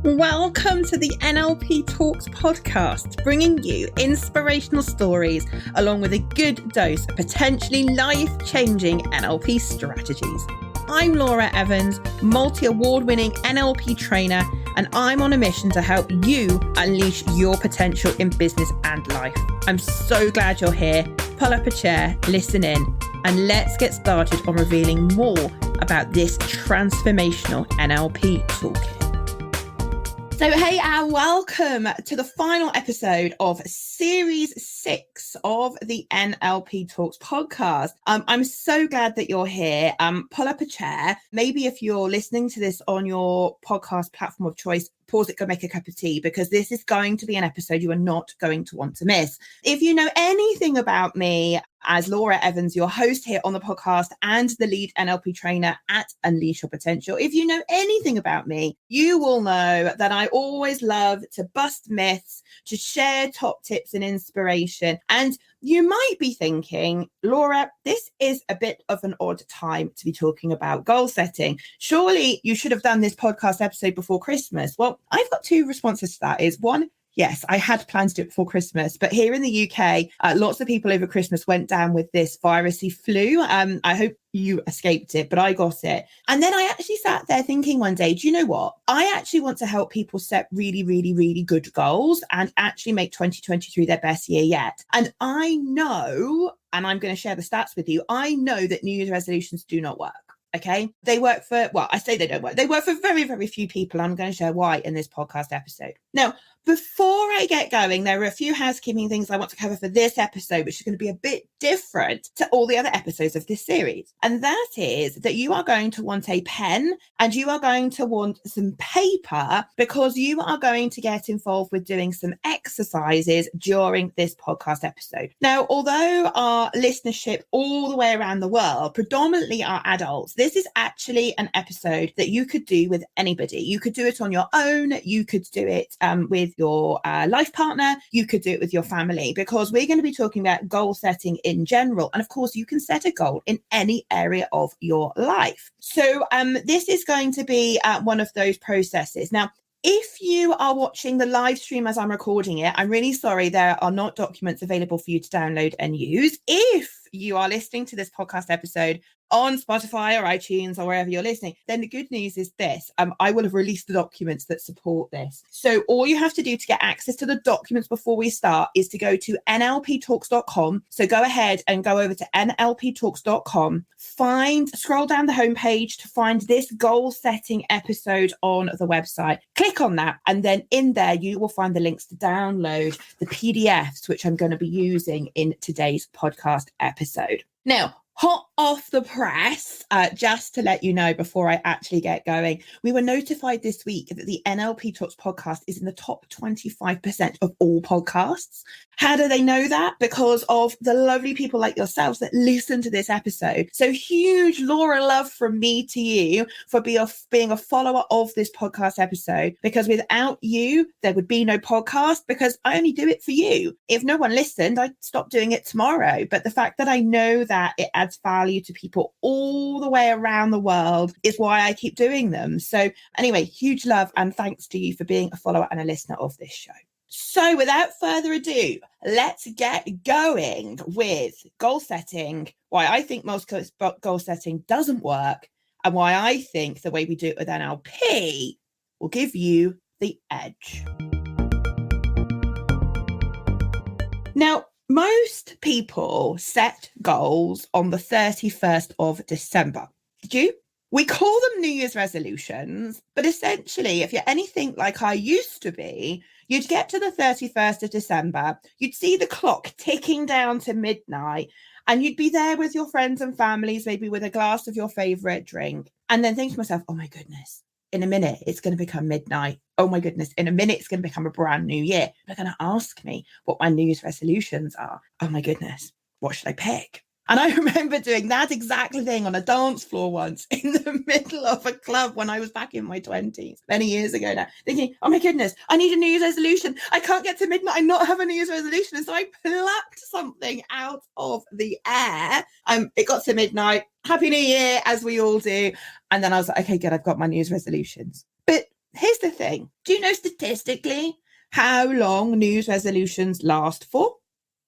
Welcome to the NLP Talks podcast, bringing you inspirational stories along with a good dose of potentially life-changing NLP strategies. I'm Laura Evans, multi-award-winning NLP trainer, and I'm on a mission to help you unleash your potential in business and life. I'm so glad you're here. Pull up a chair, listen in, and let's get started on revealing more about this transformational NLP toolkit. So hey, and welcome to the final episode of Series 6 of the NLP Talks podcast. I'm so glad that you're here. Pull up a chair. Maybe if you're listening to this on your podcast platform of choice, pause it, go make a cup of tea, because this is going to be an episode you are not going to want to miss. If you know anything about me as Laura Evans, your host here on the podcast and the lead NLP trainer at Unleash Your Potential, if you know anything about me, you will know that I always love to bust myths, to share top tips and inspiration. And you might be thinking, Laura, this is a bit of an odd time to be talking about goal setting. Surely you should have done this podcast episode before Christmas. Well, I've got two responses to that. Is one, yes, I had plans to do it before Christmas, but here in the UK, lots of people over Christmas went down with this virusy flu. I hope you escaped it, but I got it. And then I actually sat there thinking one day, do you know what? I actually want to help people set really, really, really good goals and actually make 2023 their best year yet. And I know, and I'm going to share the stats with you, I know that New Year's resolutions do not work. Okay. They work for, well, I say they don't work. They work for very, very few people. I'm going to share why in this podcast episode. Now, before I get going, there are a few housekeeping things I want to cover for this episode, which is going to be a bit different to all the other episodes of this series. And that is that you are going to want a pen and you are going to want some paper, because you are going to get involved with doing some exercises during this podcast episode. Now, although our listenership all the way around the world predominantly are adults, this is actually an episode that you could do with anybody. You could do it on your own. You could do it with your life partner. You could do it with your family, because we're going to be talking about goal setting in general. And of course, you can set a goal in any area of your life. So this is going to be one of those processes. Now, if you are watching the live stream as I'm recording it, I'm really sorry, there are not documents available for you to download and use. If you are listening to this podcast episode on Spotify or iTunes or wherever you're listening, then the good news is this, I will have released the documents that support this. So all you have to do to get access to the documents before we start is to go to nlptalks.com. So go ahead and go over to nlptalks.com, scroll down the homepage to find this goal setting episode on the website. Click on that, and then in there you will find the links to download the PDFs, which I'm going to be using in today's podcast episode. Now, hot off the press, just to let you know before I actually get going, we were notified this week that the NLP Talks podcast is in the top 25% of all podcasts. How do they know that? Because of the lovely people like yourselves that listen to this episode. So huge Laura love from me to you for being a follower of this podcast episode, because without you, there would be no podcast, because I only do it for you. If no one listened, I'd stop doing it tomorrow. But the fact that I know that it adds value to people all the way around the world is why I keep doing them. So anyway, huge love and thanks to you for being a follower and a listener of this show. So without further ado, let's get going with goal setting, why I think most goal setting doesn't work, and why I think the way we do it with NLP will give you the edge. Now, most people set goals on the 31st of December. Did you? We call them New Year's resolutions, but essentially, if you're anything like I used to be, you'd get to the 31st of December, you'd see the clock ticking down to midnight, and you'd be there with your friends and families, maybe with a glass of your favorite drink, and then think to myself, oh my goodness, in a minute, it's going to become midnight. Oh my goodness, in a minute, it's going to become a brand new year. They're going to ask me what my New Year's resolutions are. Oh my goodness, what should I pick? And I remember doing that exact thing on a dance floor once in the middle of a club when I was back in my 20s, many years ago now, thinking, oh my goodness, I need a New Year's resolution. I can't get to midnight and not have a New Year's resolution. And so I plucked something out of the air. It got to midnight. Happy New Year, as we all do. And then I was like, okay, good, I've got my New Year's resolutions. But here's the thing. Do you know statistically how long New Year's resolutions last for?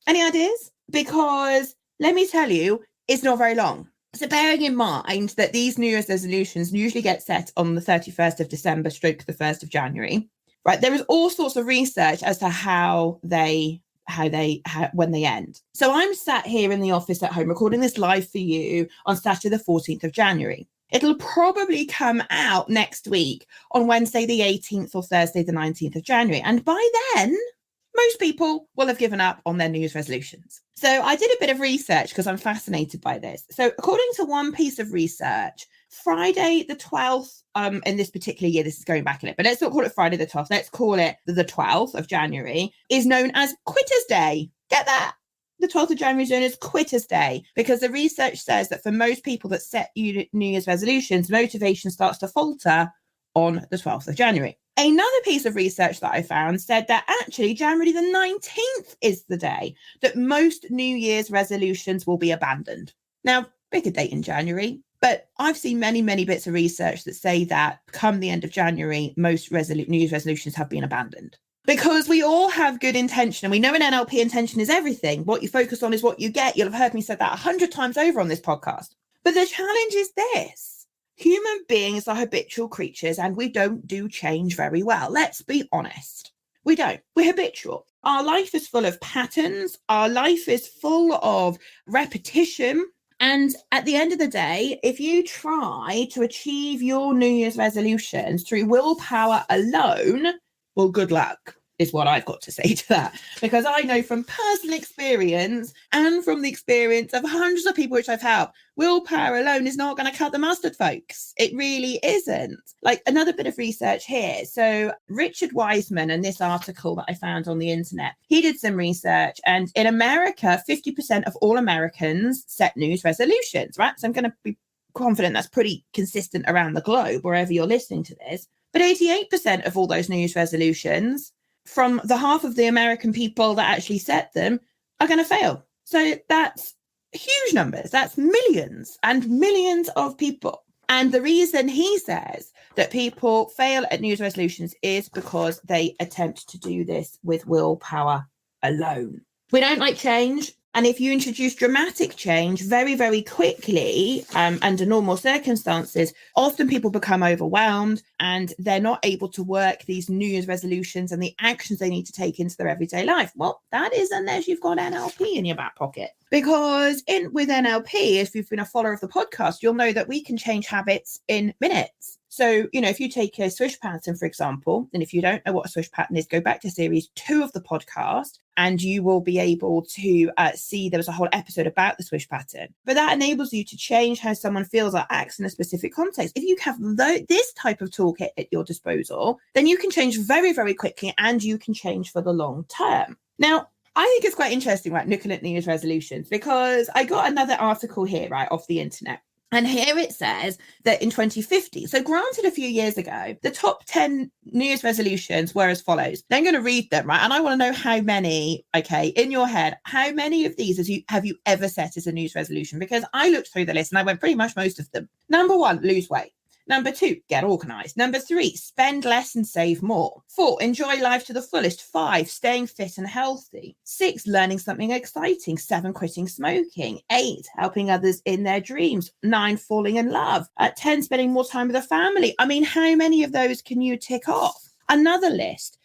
Any ideas? Because let me tell you, it's not very long. So bearing in mind that these New Year's resolutions usually get set on the 31st of December stroke the 1st of January, right? There is all sorts of research as to when they end. So I'm sat here in the office at home recording this live for you on Saturday the 14th of January. It'll probably come out next week on Wednesday the 18th or Thursday the 19th of January. And by then, most people will have given up on their New Year's resolutions. So I did a bit of research because I'm fascinated by this. So according to one piece of research, Friday the 12th, in this particular year, this is going back a bit, but let's not call it Friday the 12th. Let's call it the 12th of January, is known as Quitter's Day. Get that? The 12th of January is known as Quitter's Day because the research says that for most people that set New Year's resolutions, motivation starts to falter on the 12th of January. Another piece of research that I found said that actually January the 19th is the day that most New Year's resolutions will be abandoned. Now, pick a date in January, but I've seen many, many bits of research that say that come the end of January, most New Year's resolutions have been abandoned. Because we all have good intention, and we know in NLP intention is everything. What you focus on is what you get. You'll have heard me say that 100 times over on this podcast. But the challenge is this. Human beings are habitual creatures and we don't do change very well. Let's be honest. We don't. We're habitual. Our life is full of patterns. Our life is full of repetition. And at the end of the day, if you try to achieve your New Year's resolutions through willpower alone, well, good luck is what I've got to say to that. Because I know from personal experience and from the experience of hundreds of people which I've helped, willpower alone is not going to cut the mustard, folks. It really isn't. Like another bit of research here. So Richard Wiseman, in this article that I found on the internet, he did some research, and in America, 50% of all Americans set New Year's resolutions, right? So I'm going to be confident that's pretty consistent around the globe, wherever you're listening to this. But 88% of all those New Year's resolutions from the half of the American people that actually set them are going to fail. So that's huge numbers. That's millions and millions of people. And the reason he says that people fail at New Year's resolutions is because they attempt to do this with willpower alone. We don't like change. And if you introduce dramatic change very, very quickly, under normal circumstances, often people become overwhelmed and they're not able to work these New Year's resolutions and the actions they need to take into their everyday life. Well, that is unless you've got NLP in your back pocket. Because with NLP, if you've been a follower of the podcast, you'll know that we can change habits in minutes. So, if you take a swish pattern, for example, and if you don't know what a swish pattern is, go back to series 2 of the podcast and you will be able to see there was a whole episode about the swish pattern. But that enables you to change how someone feels or acts in a specific context. If you have this type of toolkit at your disposal, then you can change very, very quickly and you can change for the long term. Now, I think it's quite interesting, right, looking at New Year's resolutions, because I got another article here, right, off the internet. And here it says that in 2050, so granted a few years ago, the top 10 New Year's resolutions were as follows. Then I'm going to read them, right? And I want to know how many, okay, in your head, how many of these have you ever set as a New Year's resolution? Because I looked through the list and I went pretty much most of them. Number 1, lose weight. Number 2, get organized. Number 3, spend less and save more. 4, enjoy life to the fullest. 5, staying fit and healthy. 6, learning something exciting. 7, quitting smoking. 8, helping others in their dreams. 9, falling in love. 10, spending more time with the family. I mean, how many of those can you tick off? Another list.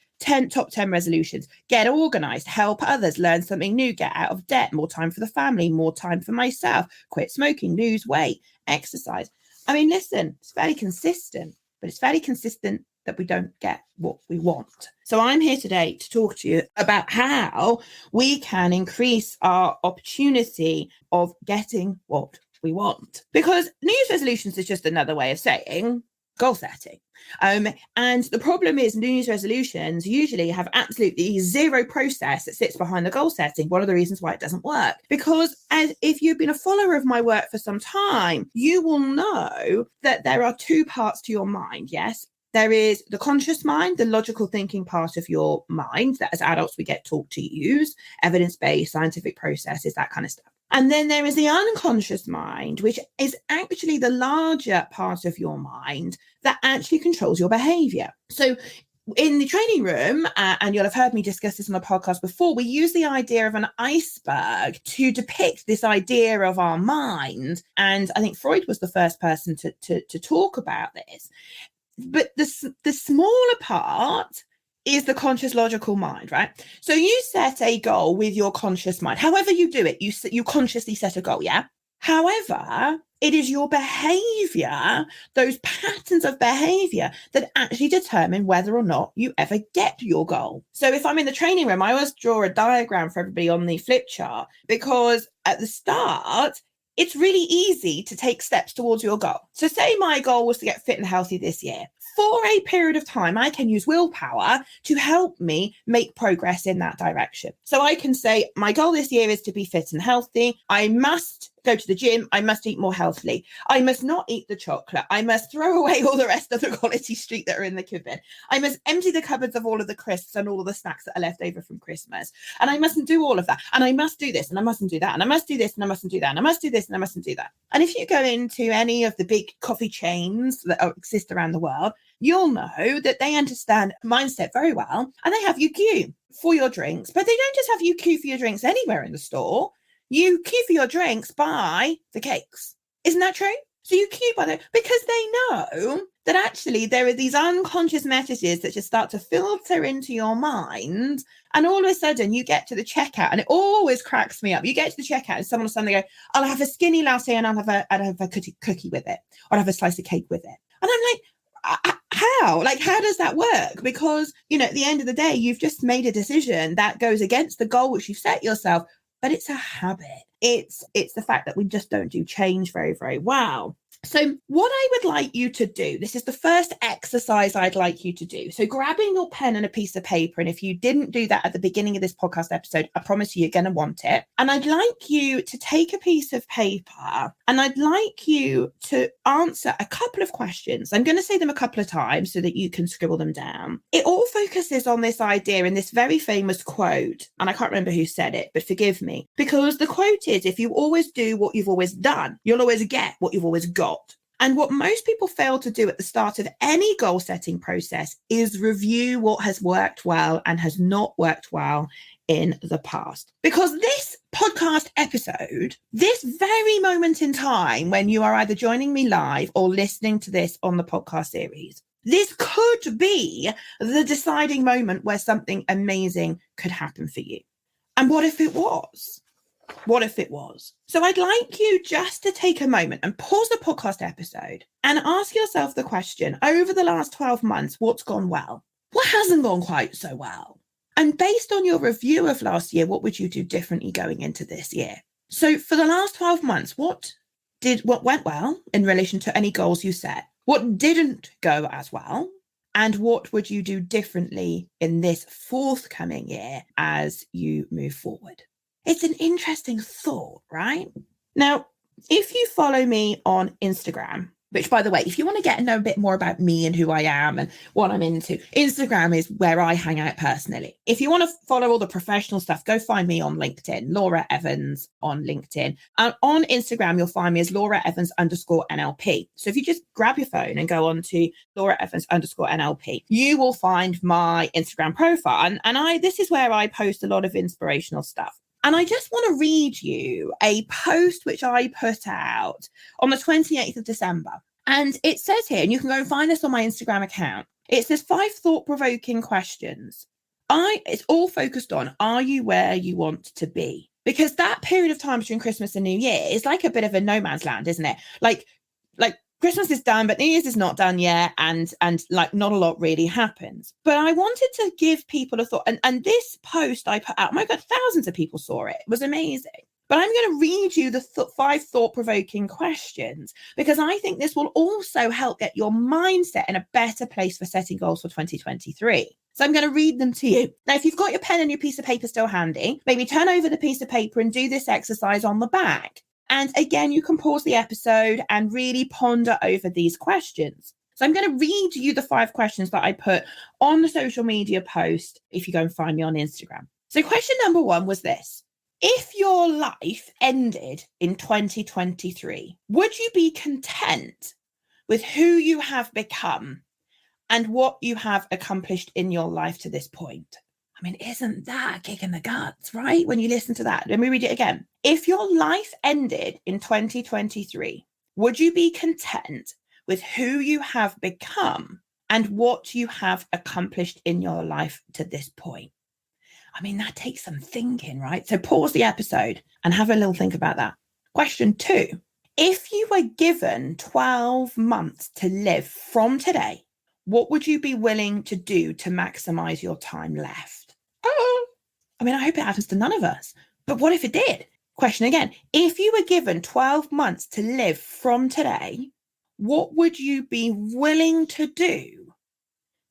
Top 10 resolutions. Get organized, help others, learn something new, get out of debt, more time for the family, more time for myself, quit smoking, lose weight, exercise. I mean, listen, it's fairly consistent, but it's fairly consistent that we don't get what we want. So I'm here today to talk to you about how we can increase our opportunity of getting what we want. Because New Year's resolutions is just another way of saying goal setting. And the problem is New Year's resolutions usually have absolutely zero process that sits behind the goal setting. One of the reasons why it doesn't work. Because if you've been a follower of my work for some time, you will know that there are 2 parts to your mind, yes? There is the conscious mind, the logical thinking part of your mind that as adults we get taught to use, evidence-based, scientific processes, that kind of stuff. And then there is the unconscious mind, which is actually the larger part of your mind that actually controls your behavior. So in the training room, and you'll have heard me discuss this on the podcast before, we use the idea of an iceberg to depict this idea of our mind. And I think Freud was the first person to talk about this. But the smaller part is the conscious logical mind, right? So you set a goal with your conscious mind. However you do it, you consciously set a goal, yeah? However, it is your behavior, those patterns of behavior that actually determine whether or not you ever get your goal. So if I'm in the training room, I always draw a diagram for everybody on the flip chart, because at the start, it's really easy to take steps towards your goal. So say my goal was to get fit and healthy this year. For a period of time, I can use willpower to help me make progress in that direction. So I can say, my goal this year is to be fit and healthy. I must go to the gym. I must eat more healthily. I must not eat the chocolate. I must throw away all the rest of the Quality Street that are in the cupboard. I must empty the cupboards of all of the crisps and all of the snacks that are left over from Christmas. And I mustn't do all of that. And I must do this and I mustn't do that. And I must do this and I mustn't do that. And I must do this and I mustn't do that. And if you go into any of the big coffee chains that exist around the world, you'll know that they understand mindset very well. And they have you queue for your drinks, but they don't just have you queue for your drinks anywhere in the store. You queue for your drinks by the cakes. Isn't that true? So you queue by them because they know that actually there are these unconscious messages that just start to filter into your mind. And all of a sudden you get to the checkout, and it always cracks me up. You get to the checkout and someone will suddenly go, I'll have a skinny latte and I'll have a cookie with it, or I'll have a slice of cake with it. And I'm like, how? Like, how does that work? Because, at the end of the day, you've just made a decision that goes against the goal which you've set yourself. But it's a habit. It's the fact that we just don't do change very, very well. So what I would like you to do, this is the first exercise I'd like you to do. So grabbing your pen and a piece of paper, and if you didn't do that at the beginning of this podcast episode, I promise you're going to want it. And I'd like you to take a piece of paper and I'd like you to answer a couple of questions. I'm going to say them a couple of times so that you can scribble them down. It all focuses on this idea in this very famous quote, and I can't remember who said it, but forgive me, because the quote is, if you always do what you've always done, you'll always get what you've always got. And what most people fail to do at the start of any goal setting process is review what has worked well and has not worked well in the past. Because this podcast episode, this very moment in time when you are either joining me live or listening to this on the podcast series, this could be the deciding moment where something amazing could happen for you. And what if it was? What if it was? So I'd like you just to take a moment and pause the podcast episode and ask yourself the question, over the last 12 months, what's gone well? What hasn't gone quite so well? And based on your review of last year, what would you do differently going into this year? So for the last 12 months, what went well in relation to any goals you set? What didn't go as well? And what would you do differently in this forthcoming year as you move forward? It's an interesting thought, right? Now, if you follow me on Instagram, which, by the way, if you want to get to know a bit more about me and who I am and what I'm into, Instagram is where I hang out personally. If you want to follow all the professional stuff, go find me on LinkedIn, Laura Evans on LinkedIn. On Instagram, you'll find me as Laura Evans _NLP. So if you just grab your phone and go on to Laura Evans _NLP, you will find my Instagram profile. And this is where I post a lot of inspirational stuff. And I just want to read you a post which I put out on the 28th of December. And it says here, and you can go and find this on my Instagram account, it says 5 thought-provoking questions. It's all focused on, are you where you want to be? Because that period of time between Christmas and New Year is like a bit of a no man's land, isn't it? Like Christmas is done, but New Year's is not done yet. And like not a lot really happens. But I wanted to give people a thought. And this post I put out, oh my God, thousands of people saw it. It was amazing. But I'm going to read you the 5 thought-provoking questions, because I think this will also help get your mindset in a better place for setting goals for 2023. So I'm going to read them to you. Now, if you've got your pen and your piece of paper still handy, maybe turn over the piece of paper and do this exercise on the back. And again, you can pause the episode and really ponder over these questions. So I'm going to read you the 5 questions that I put on the social media post if you go and find me on Instagram. So question number 1 was this. If your life ended in 2023, would you be content with who you have become and what you have accomplished in your life to this point? I mean, isn't that a kick in the guts, right? When you listen to that, let me read it again. If your life ended in 2023, would you be content with who you have become and what you have accomplished in your life to this point? I mean, that takes some thinking, right? So pause the episode and have a little think about that. Question 2. If you were given 12 months to live from today, what would you be willing to do to maximize your time left? Oh, I mean, I hope it happens to none of us. But what if it did? Question again. If you were given 12 months to live from today, what would you be willing to do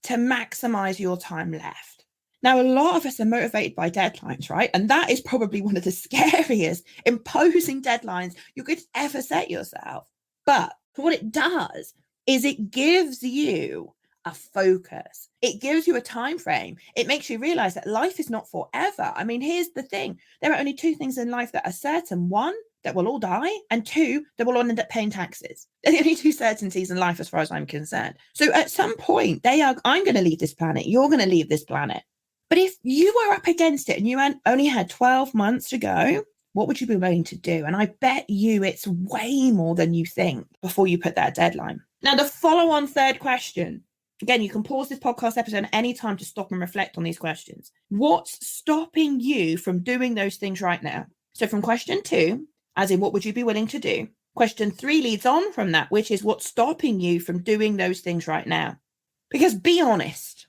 to maximize your time left? Now, a lot of us are motivated by deadlines, right? And that is probably one of the scariest imposing deadlines you could ever set yourself. But what it does is it gives you a focus. It gives you a time frame. It makes you realize that life is not forever. I mean, here's the thing. There are only 2 things in life that are certain. 1, that we'll all die, and 2, that we'll all end up paying taxes. They're the only 2 certainties in life as far as I'm concerned. So at some point, I'm going to leave this planet. You're going to leave this planet. But if you were up against it and you only had 12 months to go, what would you be willing to do? And I bet you it's way more than you think before you put that deadline. Now, the follow-on third question. Again, you can pause this podcast episode at any time to stop and reflect on these questions. What's stopping you from doing those things right now? So from question 2, as in what would you be willing to do? Question 3 leads on from that, which is what's stopping you from doing those things right now? Because be honest.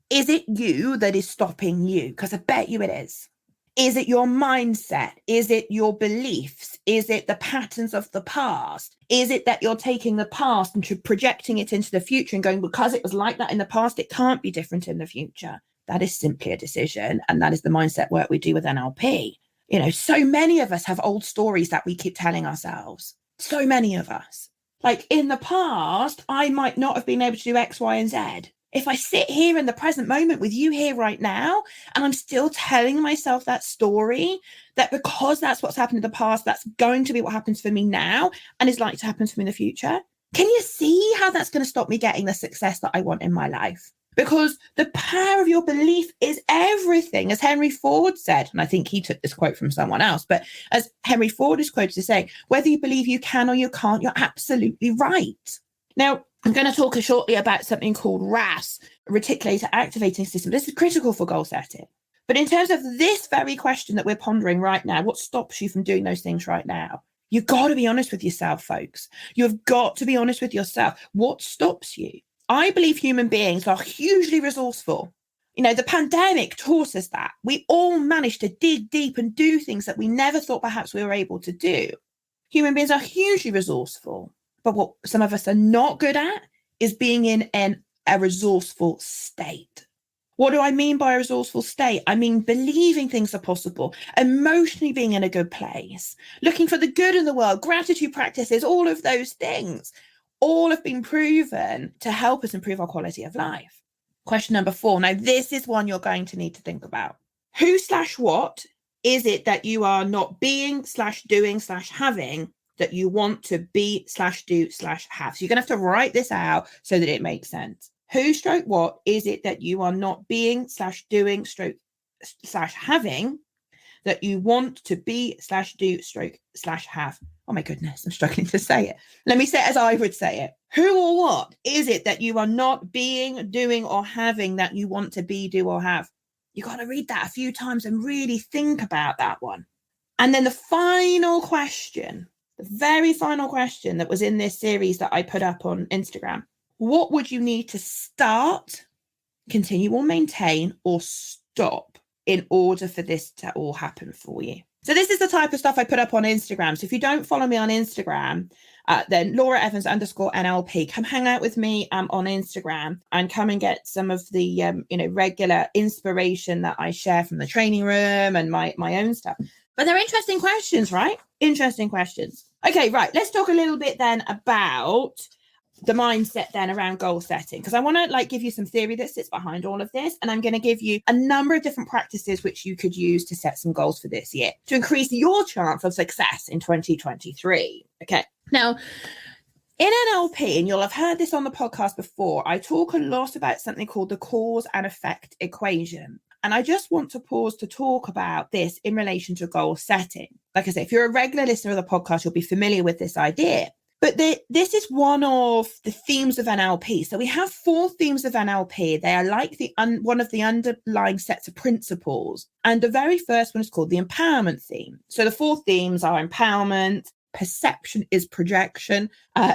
Is it you that is stopping you? Because I bet you it is. Is it your mindset? Is it your beliefs? Is it the patterns of the past? Is it that you're taking the past and projecting it into the future and going, because it was like that in the past, it can't be different in the future? That is simply a decision. And that is the mindset work we do with NLP. You know, so many of us have old stories that we keep telling ourselves. So many of us. Like in the past, I might not have been able to do X, Y, and Z. If I sit here in the present moment with you here right now, and I'm still telling myself that story, that because that's what's happened in the past, that's going to be what happens for me now and is likely to happen to me in the future. Can you see how that's going to stop me getting the success that I want in my life? Because the power of your belief is everything, as Henry Ford said. And I think he took this quote from someone else, but as Henry Ford is quoted as saying, whether you believe you can or you can't, you're absolutely right. Now, I'm going to talk shortly about something called RAS, Reticular Activating System. This is critical for goal setting. But in terms of this very question that we're pondering right now, what stops you from doing those things right now? You've got to be honest with yourself, folks. You've got to be honest with yourself. What stops you? I believe human beings are hugely resourceful. You know, the pandemic taught us that. We all managed to dig deep and do things that we never thought perhaps we were able to do. Human beings are hugely resourceful. But what some of us are not good at is being in a resourceful state. What do I mean by a resourceful state? I mean believing things are possible, emotionally being in a good place, looking for the good in the world, gratitude practices, all of those things, all have been proven to help us improve our quality of life. Question number 4. Now, this is one you're going to need to think about. Who/what is it that you are not being/doing/having that you want to be/do/have? So you're going to have to write this out so that it makes sense. Who/what is it that you are not being/doing/having that you want to be/do/have? Oh my goodness, I'm struggling to say it. Let me say it as I would say it. Who or what is it that you are not being, doing, or having that you want to be, do, or have? You got to read that a few times and really think about that one. And then the final question, the very final question that was in this series that I put up on Instagram. What would you need to start, continue or maintain, or stop in order for this to all happen for you? So this is the type of stuff I put up on Instagram. So if you don't follow me on Instagram, then Laura Evans _NLP, come hang out with me on Instagram and come and get some of the regular inspiration that I share from the training room and my own stuff. But they're interesting questions, right? Interesting questions. Okay, right. Let's talk a little bit then about the mindset then around goal setting, because I want to like give you some theory that sits behind all of this, and I'm going to give you a number of different practices which you could use to set some goals for this year to increase your chance of success in 2023. Okay, now in NLP, and you'll have heard this on the podcast before, I talk a lot about something called the cause and effect equation. And I just want to pause to talk about this in relation to goal setting. Like I say, if you're a regular listener of the podcast, you'll be familiar with this idea. But this is one of the themes of NLP. So we have 4 themes of NLP. They are like one of the underlying sets of principles. And the very first one is called the empowerment theme. So the 4 themes are empowerment, perception is projection,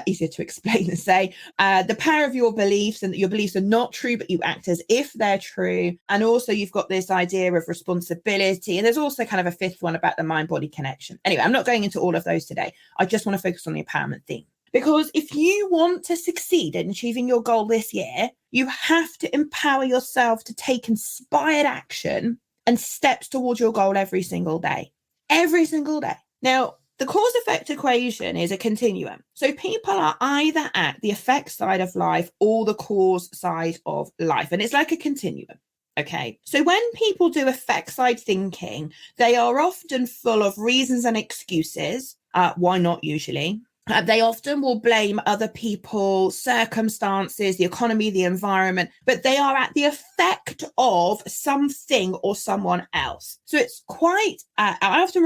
easier to explain than say, the power of your beliefs, and that your beliefs are not true, but you act as if they're true. And also you've got this idea of responsibility. And there's also kind of a 5th one about the mind-body connection. Anyway, I'm not going into all of those today. I just want to focus on the empowerment theme. Because if you want to succeed in achieving your goal this year, you have to empower yourself to take inspired action and steps towards your goal every single day. Every single day. Now, the cause-effect equation is a continuum. So people are either at the effect side of life or the cause side of life. And it's like a continuum. Okay. So when people do effect side thinking, they are often full of reasons and excuses. Why not usually? They often will blame other people, circumstances, the economy, the environment, but they are at the effect of something or someone else. So it's quite, I often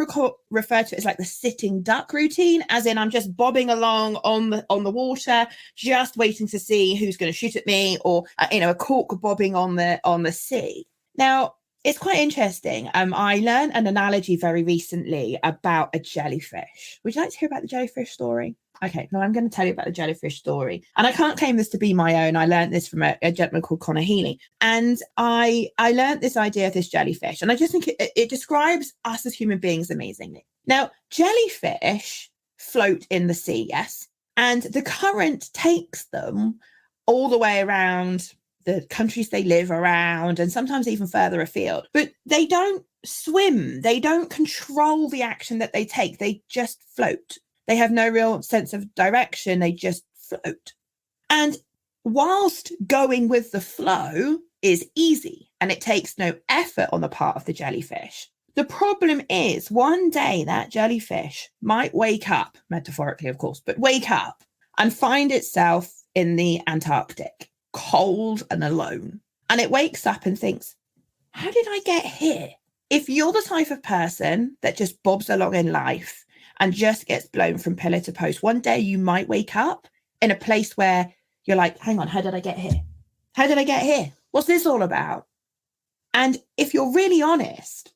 refer to it as like the sitting duck routine, as in I'm just bobbing along on the water, just waiting to see who's going to shoot at me, or, a cork bobbing on the sea. Now, it's quite interesting. I learned an analogy very recently about a jellyfish. Would you like to hear about the jellyfish story? Okay, now I'm going to tell you about the jellyfish story. And I can't claim this to be my own. I learned this from a gentleman called Connor Healy. And I learned this idea of this jellyfish. And I just think it describes us as human beings amazingly. Now, jellyfish float in the sea, yes? And the current takes them all the way around the countries they live around, and sometimes even further afield. But they don't swim. They don't control the action that they take. They just float. They have no real sense of direction. They just float. And whilst going with the flow is easy and it takes no effort on the part of the jellyfish, the problem is one day that jellyfish might wake up, metaphorically, of course, but wake up and find itself in the Antarctic, cold and alone. And it wakes up and thinks, how did I get here? If you're the type of person that just bobs along in life and just gets blown from pillar to post, one day you might wake up in a place where you're like, hang on, how did I get here? How did I get here? What's this all about? And if you're really honest,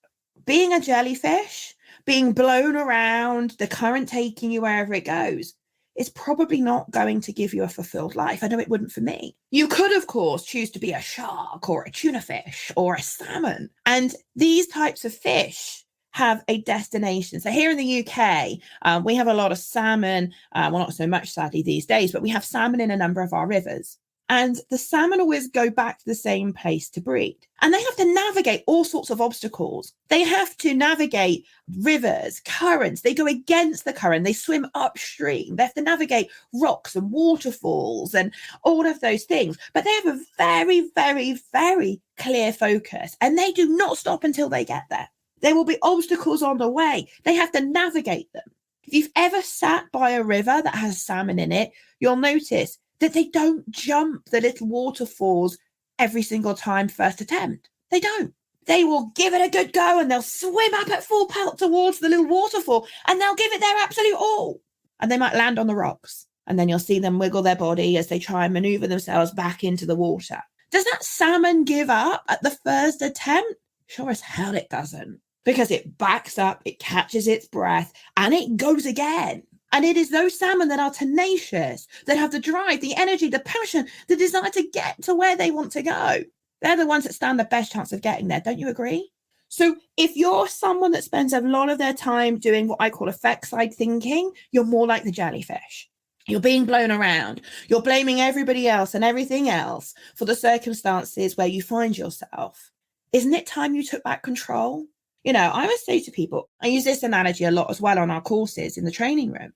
being a jellyfish, being blown around, the current taking you wherever it goes, it's probably not going to give you a fulfilled life. I know it wouldn't for me. You could, of course, choose to be a shark or a tuna fish or a salmon. And these types of fish have a destination. So here in the UK, we have a lot of salmon. Well, not so much, sadly, these days, but we have salmon in a number of our rivers. And the salmon always go back to the same place to breed. And they have to navigate all sorts of obstacles. They have to navigate rivers, currents. They go against the current. They swim upstream. They have to navigate rocks and waterfalls and all of those things. But they have a very, very, very clear focus. And they do not stop until they get there. There will be obstacles on the way. They have to navigate them. If you've ever sat by a river that has salmon in it, you'll notice that they don't jump the little waterfalls every single time first attempt. They don't. They will give it a good go and they'll swim up at full pelt towards the little waterfall and they'll give it their absolute all. And they might land on the rocks and then you'll see them wiggle their body as they try and maneuver themselves back into the water. Does that salmon give up at the first attempt? Sure as hell it doesn't, because it backs up, it catches its breath and it goes again. And it is those salmon that are tenacious, that have the drive, the energy, the passion, the desire to get to where they want to go. They're the ones that stand the best chance of getting there. Don't you agree? So if you're someone that spends a lot of their time doing what I call effect side thinking, you're more like the jellyfish. You're being blown around. You're blaming everybody else and everything else for the circumstances where you find yourself. Isn't it time you took back control? You know, I always say to people, I use this analogy a lot as well on our courses in the training room.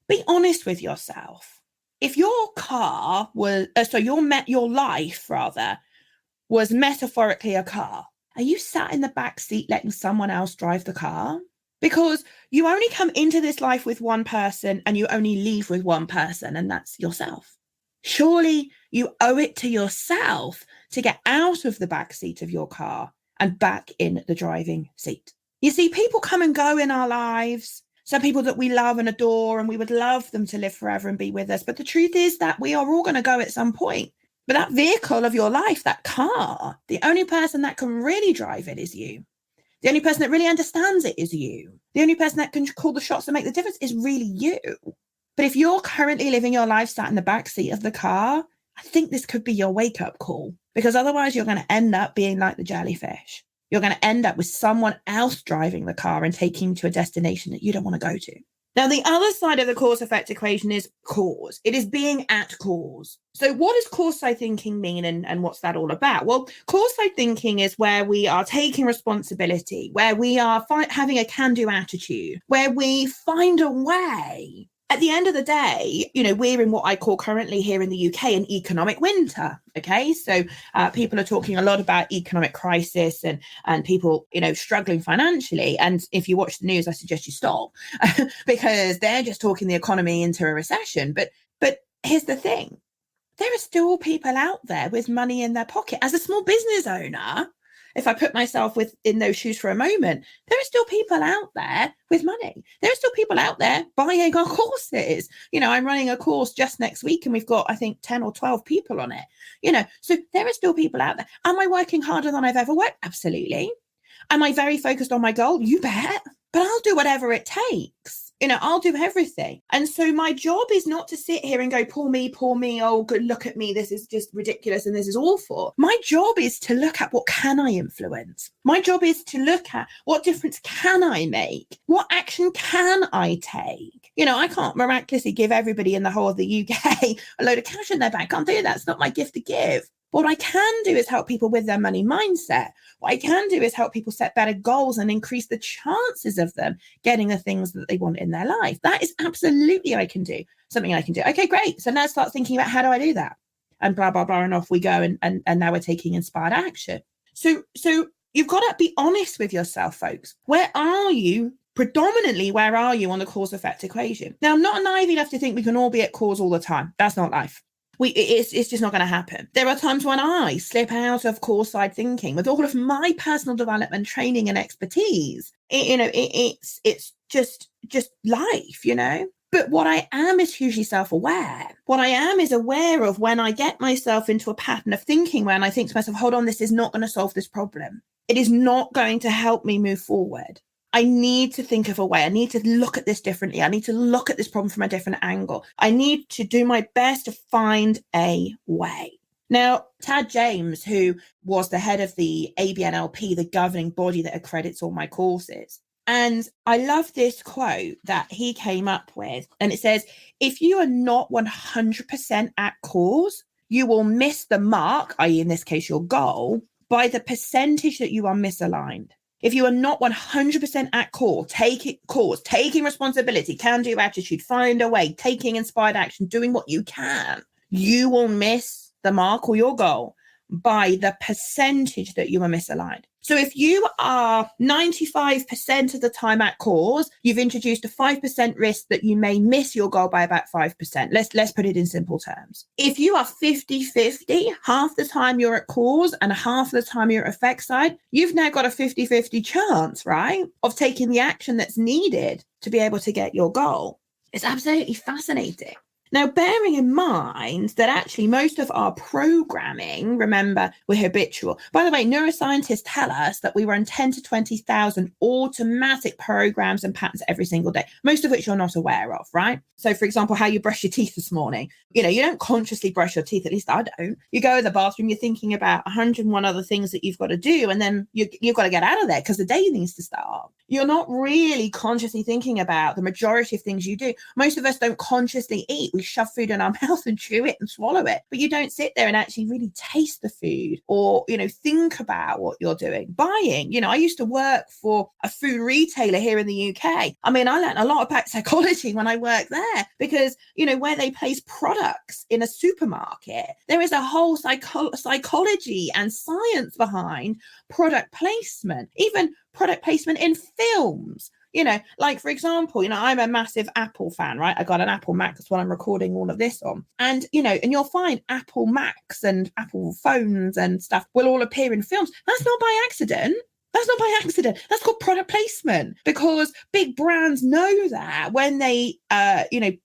Be honest with yourself. if your car was, your life rather, was metaphorically a car, are you sat in the back seat letting someone else drive the car? Because you only come into this life with one person and you only leave with one person, and that's yourself. Surely you owe it to yourself to get out of the back seat of your car and back in the driving seat. You see, people come and go in our lives. Some people that we love and adore, and we would love them to live forever and be with us. But the truth is that we are all going to go at some point. But that vehicle of your life, that car, the only person that can really drive it is you. The only person that really understands it is you. The only person that can call the shots and make the difference is really you. But if you're currently living your life sat in the back seat of the car, I think this could be your wake-up call, because otherwise you're going to end up being like the jellyfish. You're going to end up with someone else driving the car and taking you to a destination that you don't want to go to. Now, the other side of the cause-effect equation is cause. It is being at cause. So what does cause-side thinking mean, and what's that all about? Well, cause-side thinking is where we are taking responsibility, where we are having a can-do attitude, where we find a way. At the end of the day, we're in what I call currently here in the UK an economic winter. Okay, so people are talking a lot about economic crisis and people, struggling financially. And if you watch the news, I suggest you stop because they're just talking the economy into a recession. But here's the thing. There are still people out there with money in their pocket. As a small business owner, if I put myself in those shoes for a moment, there are still people out there with money. There are still people out there buying our courses. I'm running a course just next week and we've got, I think, 10 or 12 people on it. So there are still people out there. Am I working harder than I've ever worked? Absolutely. Am I very focused on my goal? You bet. But I'll do whatever it takes. I'll do everything. And so my job is not to sit here and go, poor me. Oh, good, look at me. This is just ridiculous and this is awful. My job is to look at what can I influence. My job is to look at what difference can I make? What action can I take? I can't miraculously give everybody in the whole of the UK a load of cash in their bank. I can't do that. It's not my gift to give. What I can do is help people with their money mindset. What I can do is help people set better goals and increase the chances of them getting the things that they want in their life. That is absolutely something I can do. Okay, great. So now start thinking about, how do I do that? And blah, blah, blah. And off we go. And now we're taking inspired action. So you've got to be honest with yourself, folks. Where are you? Predominantly, where are you on the cause-effect equation? Now, I'm not naive enough to think we can all be at cause all the time. That's not life. It's just not going to happen. There are times when I slip out of cause-side thinking with all of my personal development, training, and expertise. It's just life, But what I am is hugely self-aware. What I am is aware of when I get myself into a pattern of thinking when I think to myself, hold on, this is not going to solve this problem. It is not going to help me move forward. I need to think of a way. I need to look at this differently. I need to look at this problem from a different angle. I need to do my best to find a way. Now, Tad James, who was the head of the NLP, the governing body that accredits all my courses, and I love this quote that he came up with. And it says, if you are not 100% at cause, you will miss the mark, i.e. in this case, your goal, by the percentage that you are misaligned. If you are not 100% at core, taking responsibility, can-do attitude, find a way, taking inspired action, doing what you can, you will miss the mark or your goal by the percentage that you are misaligned. So if you are 95% of the time at cause, you've introduced a 5% risk that you may miss your goal by about 5%. Let's put it in simple terms. If you are 50-50, half the time you're at cause and half the time you're at effect side, you've now got a 50-50 chance, right, of taking the action that's needed to be able to get your goal. It's absolutely fascinating. Now, bearing in mind that actually most of our programming, remember, we're habitual. By the way, neuroscientists tell us that we run 10 to 20,000 automatic programs and patterns every single day, most of which you're not aware of, right? So, for example, how you brush your teeth this morning. You don't consciously brush your teeth, at least I don't. You go in the bathroom, you're thinking about 101 other things that you've got to do, and then you've got to get out of there because the day needs to start. You're not really consciously thinking about the majority of things you do. Most of us don't consciously eat. We shove food in our mouth and chew it and swallow it, but you don't sit there and actually really taste the food or, think about what you're doing. Buying, I used to work for a food retailer here in the UK. I mean, I learned a lot about psychology when I worked there because, where they place products in a supermarket, there is a whole psychology and science behind product placement, even product placement in films. Like, for example, I'm a massive Apple fan, right? I got an Apple Mac. That's what I'm recording all of this on. And, and you'll find Apple Macs and Apple phones and stuff will all appear in films. That's not by accident. That's called product placement, because big brands know that when they,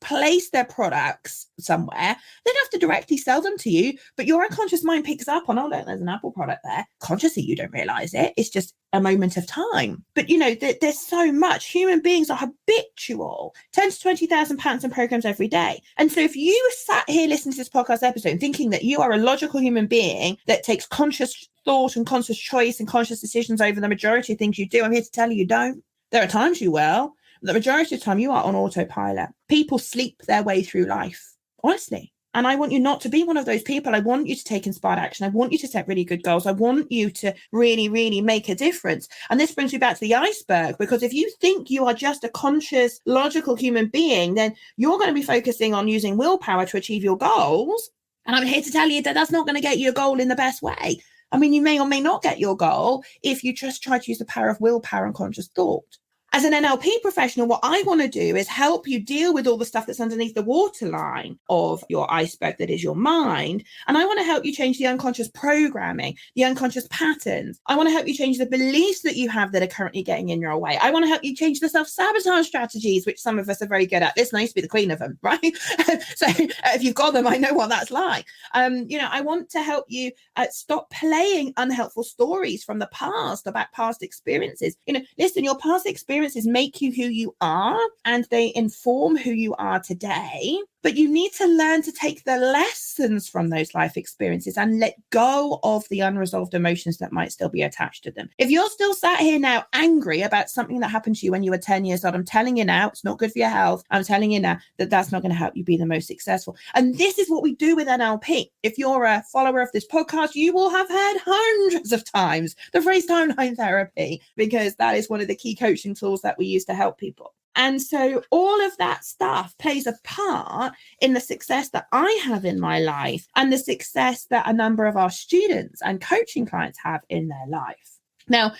place their products somewhere, they don't have to directly sell them to you, but your unconscious mind picks up on, oh, look, there's an Apple product there. Consciously, you don't realize it. It's just a moment of time. But, there's so much. Human beings are habitual, 10 to 20,000 patterns and programs every day. And so if you sat here listening to this podcast episode thinking that you are a logical human being that takes conscious thought and conscious choice and conscious decisions over the majority of things you do, I'm here to tell you don't. There are times you will. The majority of the time you are on autopilot. People sleep their way through life, honestly. And I want you not to be one of those people. I want you to take inspired action. I want you to set really good goals. I want you to really, really make a difference. And this brings me back to the iceberg, because if you think you are just a conscious, logical human being, then you're going to be focusing on using willpower to achieve your goals. And I'm here to tell you that that's not going to get you a goal in the best way. I mean, you may or may not get your goal if you just try to use the power of willpower and conscious thought. As an NLP professional, what I want to do is help you deal with all the stuff that's underneath the waterline of your iceberg that is your mind. And I want to help you change the unconscious programming, the unconscious patterns. I want to help you change the beliefs that you have that are currently getting in your way. I want to help you change the self-sabotage strategies, which some of us are very good at. Listen, I used to be the queen of them, right? So if you've got them, I know what that's like. I want to help you stop playing unhelpful stories from the past about past experiences. Listen, your past experiences make you who you are, and they inform who you are today. But you need to learn to take the lessons from those life experiences and let go of the unresolved emotions that might still be attached to them. If you're still sat here now angry about something that happened to you when you were 10 years old, I'm telling you now, it's not good for your health. I'm telling you now that that's not going to help you be the most successful. And this is what we do with NLP. If you're a follower of this podcast, you will have heard hundreds of times the phrase timeline therapy, because that is one of the key coaching tools that we use to help people. And so all of that stuff plays a part in the success that I have in my life and the success that a number of our students and coaching clients have in their life. Now,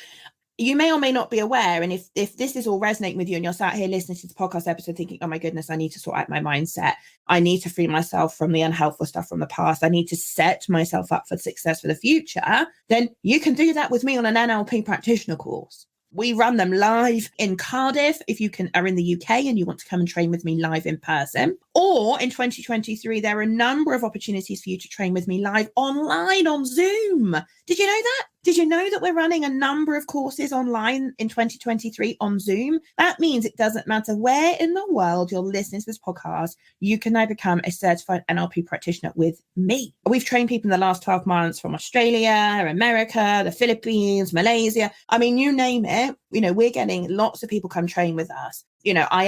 you may or may not be aware, and if this is all resonating with you and you're sat here listening to this podcast episode thinking, oh my goodness, I need to sort out my mindset. I need to free myself from the unhelpful stuff from the past. I need to set myself up for success for the future. Then you can do that with me on an NLP practitioner course. We run them live in Cardiff if you are in the UK and you want to come and train with me live in person. Or in 2023, there are a number of opportunities for you to train with me live online on Zoom. Did you know that? Did you know that we're running a number of courses online in 2023 on Zoom? That means it doesn't matter where in the world you're listening to this podcast, you can now become a certified NLP practitioner with me. We've trained people in the last 12 months from Australia, America, the Philippines, Malaysia. I mean, you name it. We're getting lots of people come train with us. I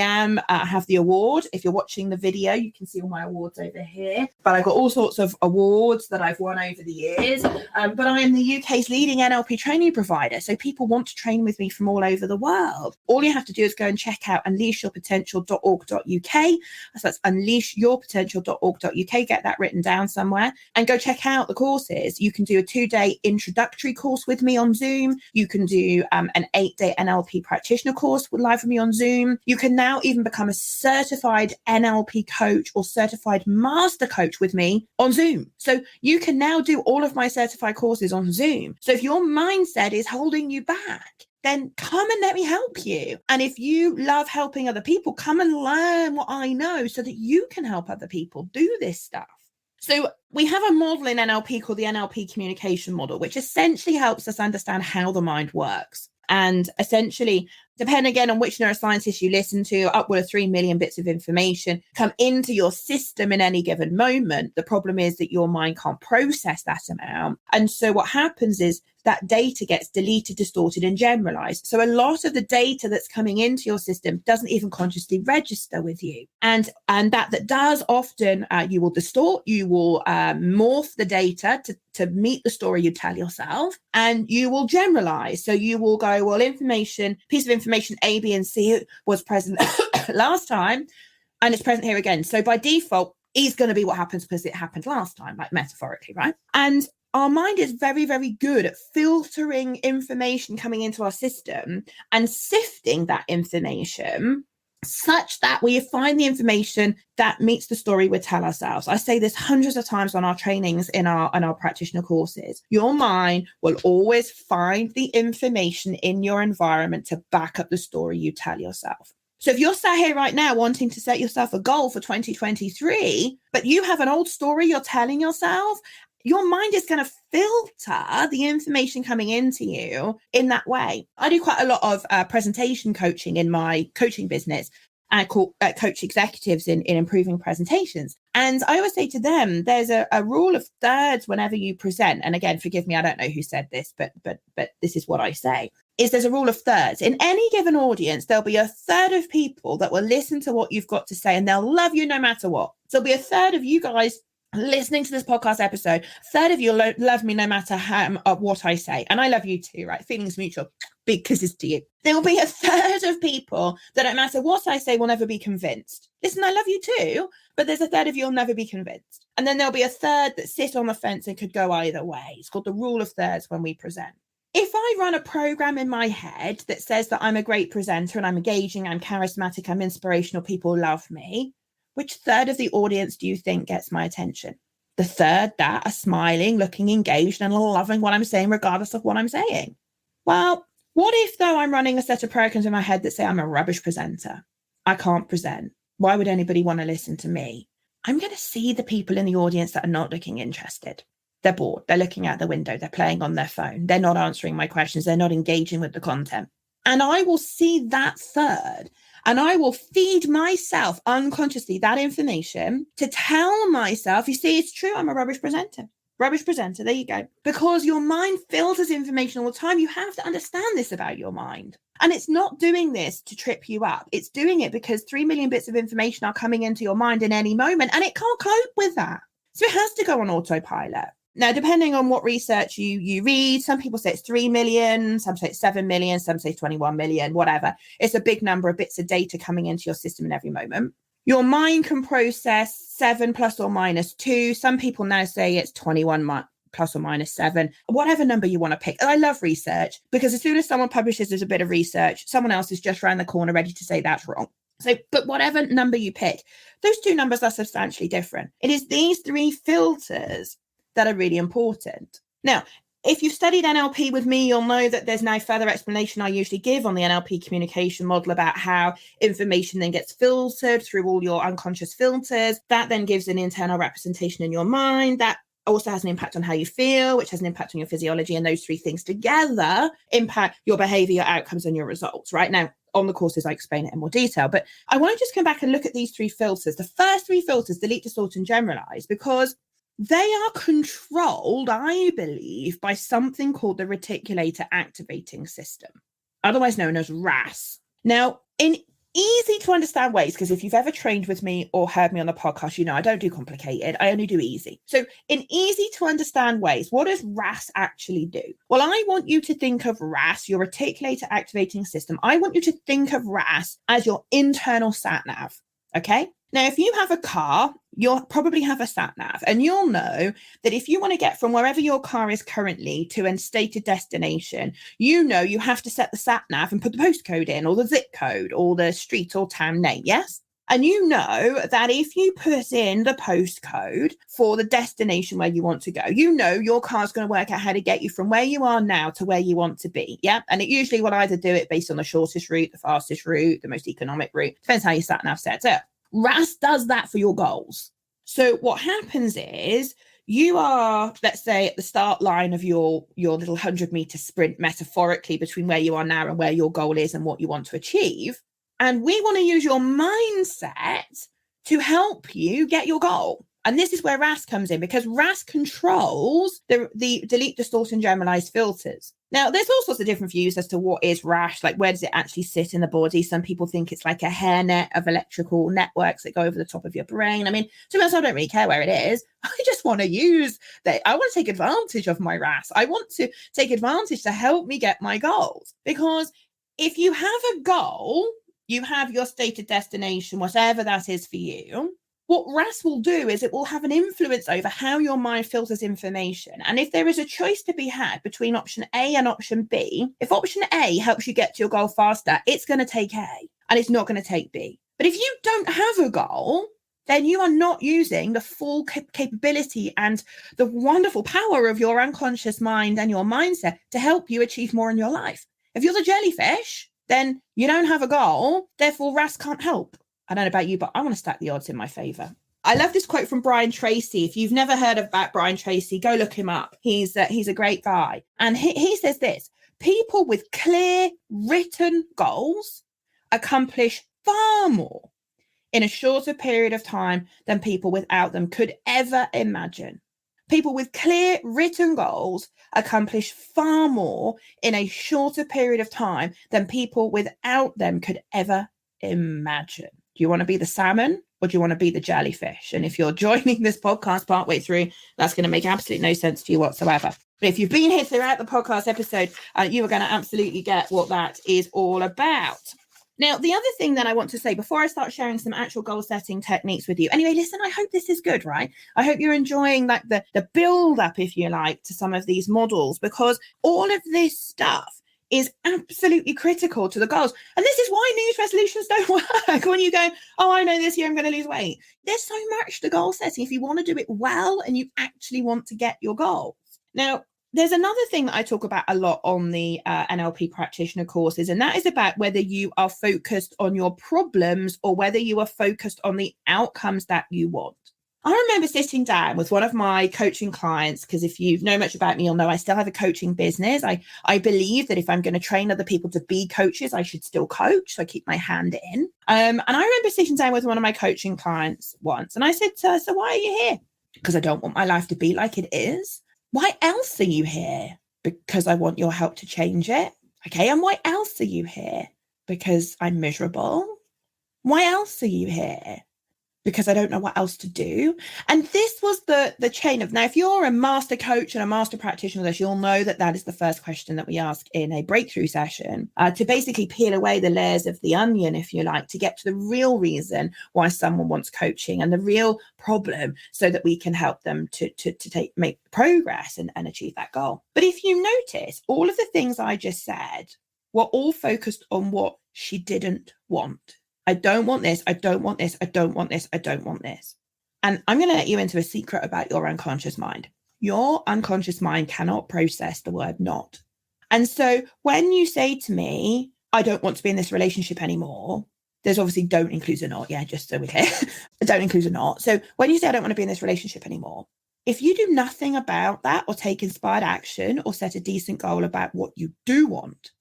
have the award. If you're watching the video, you can see all my awards over here. But I've got all sorts of awards that I've won over the years. But I am the UK's leading NLP training provider. So people want to train with me from all over the world. All you have to do is go and check out unleashyourpotential.org.uk. So that's unleashyourpotential.org.uk. Get that written down somewhere and go check out the courses. You can do a 2-day introductory course with me on Zoom. You can do an 8-day NLP practitioner course live with me on Zoom. You can now even become a certified NLP coach or certified master coach with me on Zoom. So you can now do all of my certified courses on Zoom. So if your mindset is holding you back, then come and let me help you. And if you love helping other people, come and learn what I know so that you can help other people do this stuff. So we have a model in NLP called the NLP communication model, which essentially helps us understand how the mind works. And essentially, depending again on which neuroscientist you listen to, upward of 3 million bits of information come into your system in any given moment. The problem is that your mind can't process that amount. And so what happens is that data gets deleted, distorted, and generalized. So a lot of the data that's coming into your system doesn't even consciously register with you. And that does often, you will distort, you will morph the data to meet the story you tell yourself, and you will generalize. So you will go, well, piece of information A, B, and C was present last time, and it's present here again. So by default, E is going to be what happens because it happened last time, like metaphorically, right? And our mind is very, very good at filtering information coming into our system and sifting that information such that we find the information that meets the story we tell ourselves. I say this hundreds of times on our trainings in our practitioner courses. Your mind will always find the information in your environment to back up the story you tell yourself. So if you're sat here right now wanting to set yourself a goal for 2023, but you have an old story you're telling yourself, your mind is going to filter the information coming into you in that way. I do quite a lot of presentation coaching in my coaching business. I coach executives in improving presentations. And I always say to them, there's a rule of thirds whenever you present. And again, forgive me, I don't know who said this, but this is what I say, is there's a rule of thirds. In any given audience, there'll be a third of people that will listen to what you've got to say and they'll love you no matter what. So there'll be a third of you guys listening to this podcast episode, a third of you love me no matter what I say. And I love you too, right? Feelings mutual. Big kisses to you. There will be a third of people that no matter what I say will never be convinced. Listen, I love you too, but there's a third of you will never be convinced. And then there'll be a third that sit on the fence and could go either way. It's called the rule of thirds when we present. If I run a program in my head that says that I'm a great presenter and I'm engaging, I'm charismatic, I'm inspirational, people love me, which third of the audience do you think gets my attention? The third that are smiling, looking engaged and loving what I'm saying, regardless of what I'm saying. Well, what if though I'm running a set of programs in my head that say I'm a rubbish presenter? I can't present. Why would anybody want to listen to me? I'm going to see the people in the audience that are not looking interested. They're bored. They're looking out the window. They're playing on their phone. They're not answering my questions. They're not engaging with the content. And I will see that third. And I will feed myself unconsciously that information to tell myself, you see, it's true, I'm a rubbish presenter. Rubbish presenter, there you go. Because your mind filters information all the time. You have to understand this about your mind. And it's not doing this to trip you up. It's doing it because 3 million bits of information are coming into your mind in any moment, and it can't cope with that. So it has to go on autopilot. Now, depending on what research you read, some people say it's 3 million, some say it's 7 million, some say 21 million, whatever. It's a big number of bits of data coming into your system in every moment. Your mind can process 7 plus or minus 2. Some people now say it's 21 plus or minus 7, whatever number you want to pick. I love research because as soon as someone publishes there's a bit of research, someone else is just around the corner ready to say that's wrong. So, but whatever number you pick, those two numbers are substantially different. It is these three filters that are really important. Now, if you've studied NLP with me, you'll know that there's now further explanation I usually give on the NLP communication model about how information then gets filtered through all your unconscious filters. That then gives an internal representation in your mind. That also has an impact on how you feel, which has an impact on your physiology. And those three things together impact your behavior, your outcomes, and your results. Right now, on the courses, I explain it in more detail. But I want to just come back and look at these three filters. The first three filters, delete, distort, and generalize, because they are controlled, I believe, by something called the Reticular Activating System, otherwise known as RAS. Now, in easy to understand ways, because if you've ever trained with me or heard me on the podcast, you know I don't do complicated, I only do easy. So in easy to understand ways, what does RAS actually do? Well, I want you to think of RAS, your Reticular Activating System. I want you to think of RAS as your internal sat nav, okay? Now, if you have a car, you'll probably have a sat nav, and you'll know that if you want to get from wherever your car is currently to a stated destination, you know you have to set the sat nav and put the postcode in, or the zip code, or the street or town name, yes? And you know that if you put in the postcode for the destination where you want to go, you know your car's going to work out how to get you from where you are now to where you want to be, yeah? And it usually will either do it based on the shortest route, the fastest route, the most economic route, depends how your sat nav sets up. RAS does that for your goals. So what happens is you are, let's say, at the start line of your little 100-meter sprint, metaphorically, between where you are now and where your goal is and what you want to achieve. And we want to use your mindset to help you get your goal. And this is where RAS comes in, because RAS controls the delete, distort, and generalize filters. Now, there's all sorts of different views as to what is RAS, like where does it actually sit in the body? Some people think it's like a hairnet of electrical networks that go over the top of your brain. I mean, to be honest, I don't really care where it is. I just want to use that. I want to take advantage of my RAS. I want to take advantage to help me get my goals. Because if you have a goal, you have your stated destination, whatever that is for you. What RAS will do is it will have an influence over how your mind filters information. And if there is a choice to be had between option A and option B, if option A helps you get to your goal faster, it's going to take A and it's not going to take B. But if you don't have a goal, then you are not using the full capability and the wonderful power of your unconscious mind and your mindset to help you achieve more in your life. If you're the jellyfish, then you don't have a goal, therefore RAS can't help. I don't know about you, but I want to stack the odds in my favor. I love this quote from Brian Tracy. If you've never heard about Brian Tracy, go look him up. He's a great guy. And he says this: people with clear written goals accomplish far more in a shorter period of time than people without them could ever imagine. People with clear written goals accomplish far more in a shorter period of time than people without them could ever imagine. Do you want to be the salmon or do you want to be the jellyfish? And if you're joining this podcast partway through, that's going to make absolutely no sense to you whatsoever. But if you've been here throughout the podcast episode, you are going to absolutely get what that is all about. Now, the other thing that I want to say before I start sharing some actual goal setting techniques with you. Anyway, listen, I hope this is good, right? I hope you're enjoying like the build up, if you like, to some of these models, because all of this stuff is absolutely critical to the goals. And this is why New Year's resolutions don't work. When you go, oh, I know this year I'm going to lose weight. There's so much to goal setting if you want to do it well and you actually want to get your goals. Now, there's another thing that I talk about a lot on the NLP practitioner courses, and that is about whether you are focused on your problems or whether you are focused on the outcomes that you want. I remember sitting down with one of my coaching clients, because if you know much about me, you'll know I still have a coaching business. I believe that if I'm going to train other people to be coaches, I should still coach. So I keep my hand in. And I remember sitting down with one of my coaching clients once, and I said to her, so why are you here? Because I don't want my life to be like it is. Why else are you here? Because I want your help to change it. Okay, and why else are you here? Because I'm miserable. Why else are you here? Because I don't know what else to do. And this was the chain of, now, if you're a master coach and a master practitioner with us, you'll know that that is the first question that we ask in a breakthrough session, to basically peel away the layers of the onion, if you like, to get to the real reason why someone wants coaching and the real problem, so that we can help them to make progress and achieve that goal. But if you notice, all of the things I just said were all focused on what she didn't want. I don't want this. I don't want this. I don't want this. I don't want this. And I'm going to let you into a secret about your unconscious mind. Your unconscious mind cannot process the word not. And so when you say to me, I don't want to be in this relationship anymore, there's obviously don't includes a not. Yeah, just so we're clear. Don't include a not. So when you say I don't want to be in this relationship anymore, if you do nothing about that or take inspired action or set a decent goal about what you do want,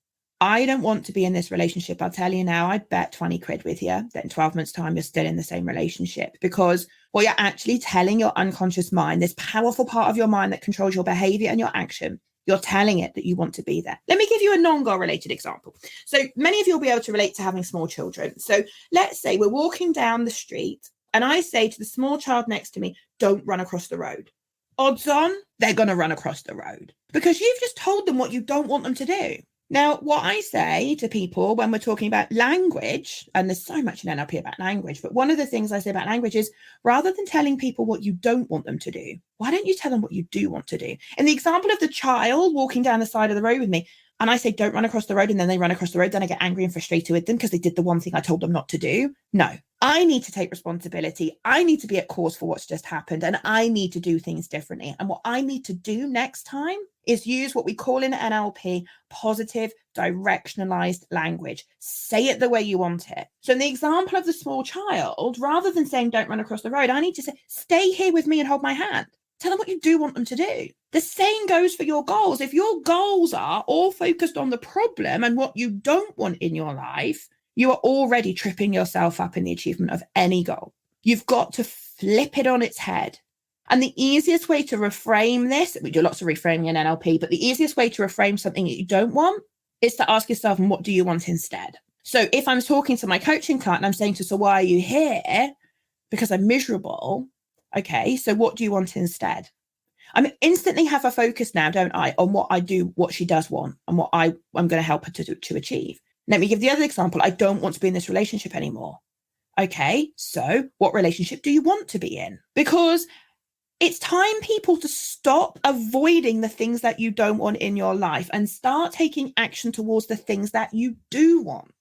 I don't want to be in this relationship. I'll tell you now, I'd bet 20 quid with you that in 12 months' time, you're still in the same relationship, because what you're actually telling your unconscious mind, this powerful part of your mind that controls your behavior and your action, you're telling it that you want to be there. Let me give you a non-goal related example. So many of you will be able to relate to having small children. So let's say we're walking down the street and I say to the small child next to me, don't run across the road. Odds on, they're going to run across the road because you've just told them what you don't want them to do. Now, what I say to people when we're talking about language, and there's so much in NLP about language, but one of the things I say about language is, rather than telling people what you don't want them to do, why don't you tell them what you do want to do? In the example of the child walking down the side of the road with me, and I say, don't run across the road, and then they run across the road, then I get angry and frustrated with them because they did the one thing I told them not to do. No, I need to take responsibility. I need to be at cause for what's just happened, and I need to do things differently. And what I need to do next time is use what we call in NLP positive directionalized language. Say it the way you want it. So in the example of the small child, rather than saying don't run across the road, I need to say, stay here with me and hold my hand. Tell them what you do want them to do. The same goes for your goals. If your goals are all focused on the problem and what you don't want in your life, you are already tripping yourself up in the achievement of any goal. You've got to flip it on its head. And the easiest way to reframe this, we do lots of reframing in NLP, but the easiest way to reframe something that you don't want is to ask yourself, and what do you want instead? So if I'm talking to my coaching client and I'm saying to her, so why are you here? Because I'm miserable. Okay, so what do you want instead? I instantly have a focus now, don't I, on what I do, what she does want, and what I'm going to help her to achieve. Let me give the other example. I don't want to be in this relationship anymore. Okay, so what relationship do you want to be in? Because it's time, people, to stop avoiding the things that you don't want in your life and start taking action towards the things that you do want.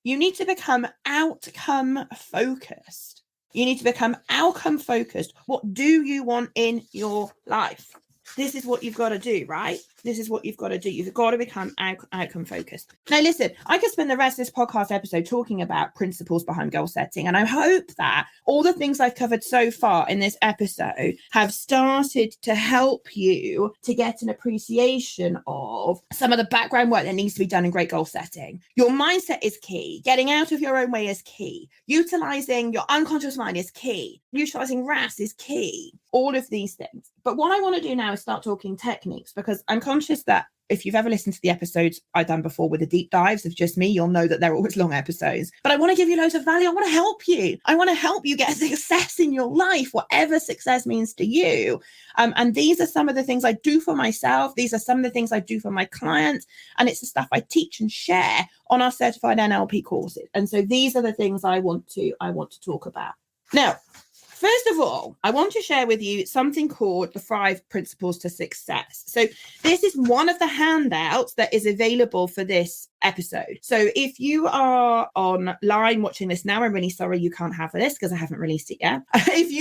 You need to become outcome focused. You need to become outcome focused. What do you want in your life? This is what you've got to do, right? This is what you've got to do. You've got to become outcome focused. Now, listen, I could spend the rest of this podcast episode talking about principles behind goal setting. And I hope that all the things I've covered so far in this episode have started to help you to get an appreciation of some of the background work that needs to be done in great goal setting. Your mindset is key. Getting out of your own way is key. Utilizing your unconscious mind is key. Utilizing RAS is key. All of these things. But what I want to do now is start talking techniques, because I'm conscious that if you've ever listened to the episodes I've done before with the deep dives of just me, you'll know that they're always long episodes. But I want to give you loads of value. I want to help you. I want to help you get success in your life, whatever success means to you. And these are some of the things I do for myself. These are some of the things I do for my clients. And it's the stuff I teach and share on our certified NLP courses. And so these are the things I want to talk about. Now, first of all, I want to share with you something called the 5 Principles to Success. So this is one of the handouts that is available for this episode. So if you are online watching this now, I'm really sorry you can't have this because I haven't released it yet. If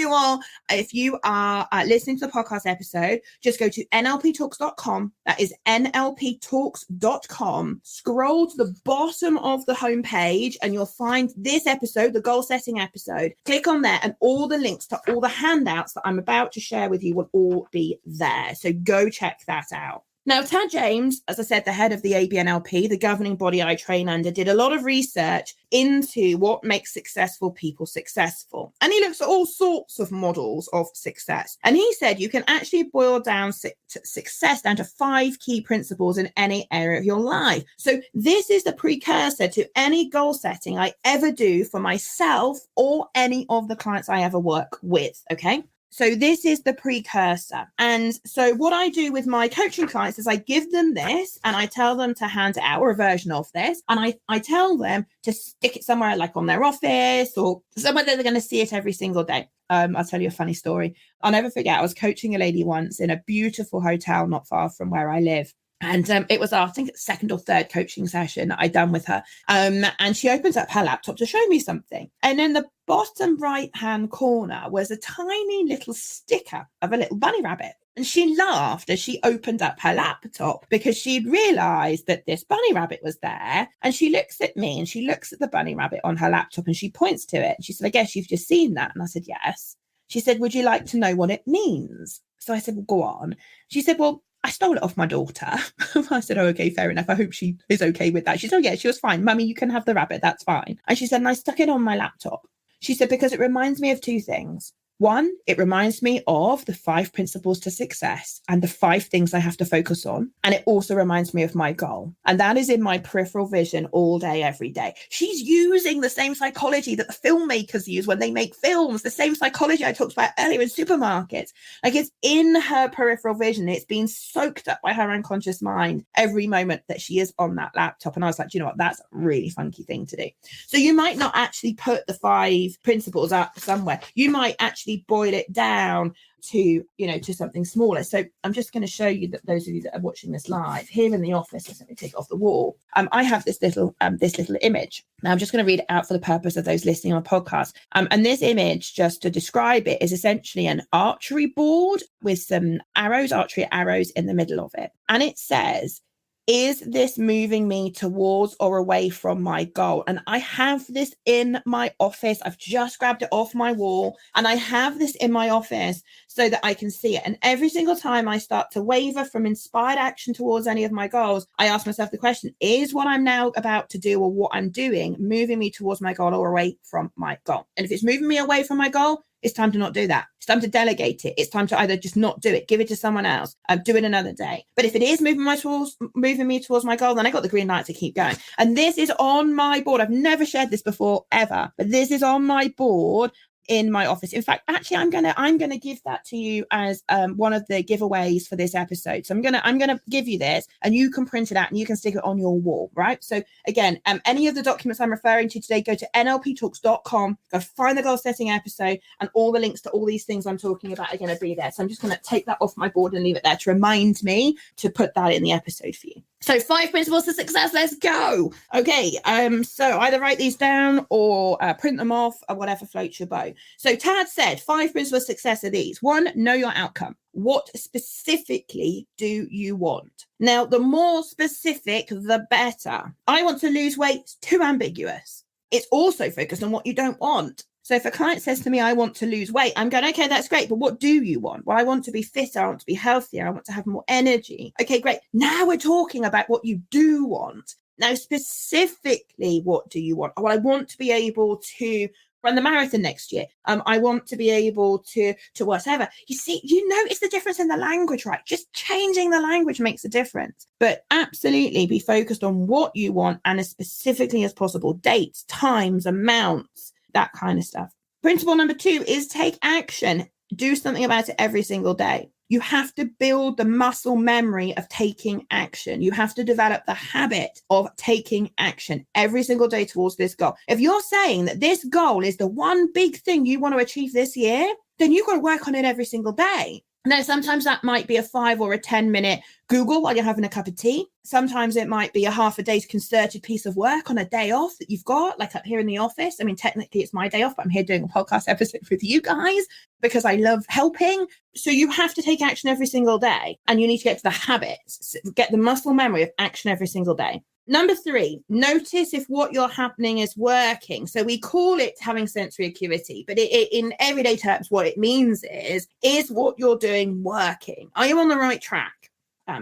you are listening to the podcast episode, just go to nlptalks.com. That is nlptalks.com. Scroll to the bottom of the homepage and you'll find this episode, the goal setting episode. Click on there and all the links to all the handouts that I'm about to share with you will all be there. So go check that out. Now, Tad James, as I said, the head of the ABNLP, the governing body I train under, did a lot of research into what makes successful people successful. And he looks at all sorts of models of success. And he said you can actually boil down success down to 5 key principles in any area of your life. So this is the precursor to any goal setting I ever do for myself or any of the clients I ever work with, okay? So this is the precursor. And so what I do with my coaching clients is I give them this and I tell them to hand it out, or a version of this. And I tell them to stick it somewhere like on their office or somewhere that they're going to see it every single day. I'll tell you a funny story. I'll never forget, I was coaching a lady once in a beautiful hotel not far from where I live. And it was our, I think, second or third coaching session that I'd done with her. And she opens up her laptop to show me something. And in the bottom right-hand corner was a tiny little sticker of a little bunny rabbit. And she laughed as she opened up her laptop because she'd realized that this bunny rabbit was there. And she looks at me and she looks at the bunny rabbit on her laptop and she points to it. And she said, I guess you've just seen that. And I said, yes. She said, would you like to know what it means? So I said, well, go on. She said, well, I stole it off my daughter. I said, oh, okay, fair enough. I hope she is okay with that. She said, oh, yeah, she was fine. Mummy, you can have the rabbit. That's fine. And she said, and I stuck it on my laptop. She said, because it reminds me of 2 things. One, it reminds me of the 5 principles to success and the 5 things I have to focus on. And it also reminds me of my goal. And that is in my peripheral vision all day, every day. She's using the same psychology that the filmmakers use when they make films, the same psychology I talked about earlier in supermarkets. Like, it's in her peripheral vision. It's been soaked up by her unconscious mind every moment that she is on that laptop. And I was like, do you know what? That's a really funky thing to do. So you might not actually put the 5 principles up somewhere. You might actually boil it down to, to something smaller. So I'm just going to show you that those of you that are watching this live here in the office, let me take it off the wall. I have this little image. Now I'm just going to read it out for the purpose of those listening on a podcast. And this image, just to describe it, is essentially an archery board with some archery arrows in the middle of it. And it says, is this moving me towards or away from my goal? And I have this in my office. I've just grabbed it off my wall and I have this in my office so that I can see it. And every single time I start to waver from inspired action towards any of my goals, I ask myself the question, is what I'm now about to do or what I'm doing moving me towards my goal or away from my goal? And if it's moving me away from my goal, it's time to not do that. It's time to delegate it. It's time to either just not do it, give it to someone else, do it another day. But if it is moving me towards my goal, then I got the green light to keep going. And this is on my board. I've never shared this before ever, but this is on my board in my office. In fact, actually, I'm gonna give that to you as one of the giveaways for this episode. So I'm gonna give you this, and you can print it out and you can stick it on your wall, right? So again, any of the documents I'm referring to today, go to nlptalks.com, go find the goal setting episode, and all the links to all these things I'm talking about are going to be there. So I'm just going to take that off my board and leave it there to remind me to put that in the episode for you. So 5 principles to success. Let's go. Okay. So either write these down or print them off or whatever floats your boat. So Tad said 5 principles of success are these. 1, know your outcome. What specifically do you want? Now, the more specific, the better. I want to lose weight. It's too ambiguous. It's also focused on what you don't want. So if a client says to me, I want to lose weight, I'm going, okay, that's great. But what do you want? Well, I want to be fitter. I want to be healthier. I want to have more energy. Okay, great. Now we're talking about what you do want. Now, specifically, what do you want? Well, I want to be able to run the marathon next year. I want to be able to whatever. You see, you notice the difference in the language, right? Just changing the language makes a difference. But absolutely be focused on what you want and as specifically as possible. Dates, times, amounts, that kind of stuff. Principle number 2 is take action. Do something about it every single day. You have to build the muscle memory of taking action. You have to develop the habit of taking action every single day towards this goal. If you're saying that this goal is the one big thing you want to achieve this year, then you've got to work on it every single day. Now, sometimes that might be a 5 or a 10-minute Google while you're having a cup of tea. Sometimes it might be a half a day's concerted piece of work on a day off that you've got, like up here in the office. I mean, technically it's my day off, but I'm here doing a podcast episode with you guys because I love helping. So you have to take action every single day and you need to get to the habits, get the muscle memory of action every single day. Number 3, notice if what you're happening is working. So we call it having sensory acuity, but in everyday terms, what it means is what you're doing working? Are you on the right track?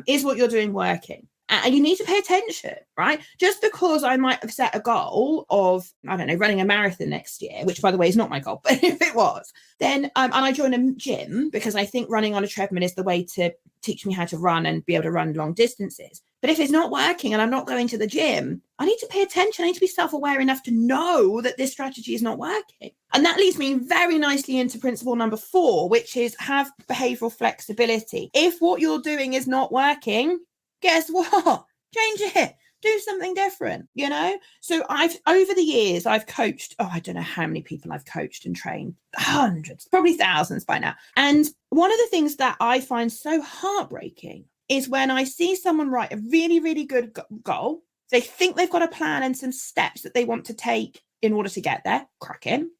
Is what you're doing working? And you need to pay attention, right? Just because I might have set a goal of, I don't know, running a marathon next year, which by the way is not my goal, but if it was, then, and I join a gym because I think running on a treadmill is the way to teach me how to run and be able to run long distances. But if it's not working and I'm not going to the gym, I need to pay attention. I need to be self-aware enough to know that this strategy is not working. And that leads me very nicely into principle number 4, which is have behavioral flexibility. If what you're doing is not working, guess what? Change it. Do something different, you know? So over the years, I've coached, I don't know how many people I've coached and trained, hundreds, probably thousands by now. And one of the things that I find so heartbreaking is when I see someone write a really, really good goal. They think they've got a plan and some steps that they want to take in order to get there. Cracking.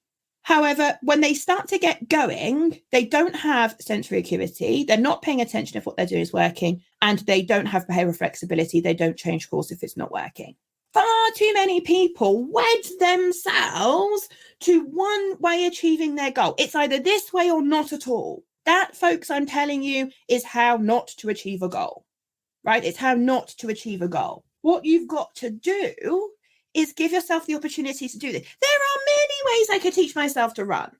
However, when they start to get going, they don't have sensory acuity. They're not paying attention if what they're doing is working, and they don't have behavioral flexibility. They don't change course if it's not working. Far too many people wed themselves to one way achieving their goal. It's either this way or not at all. That, folks, I'm telling you, is how not to achieve a goal, right? It's how not to achieve a goal. What you've got to do is give yourself the opportunity to do this. There are many ways I could teach myself to run.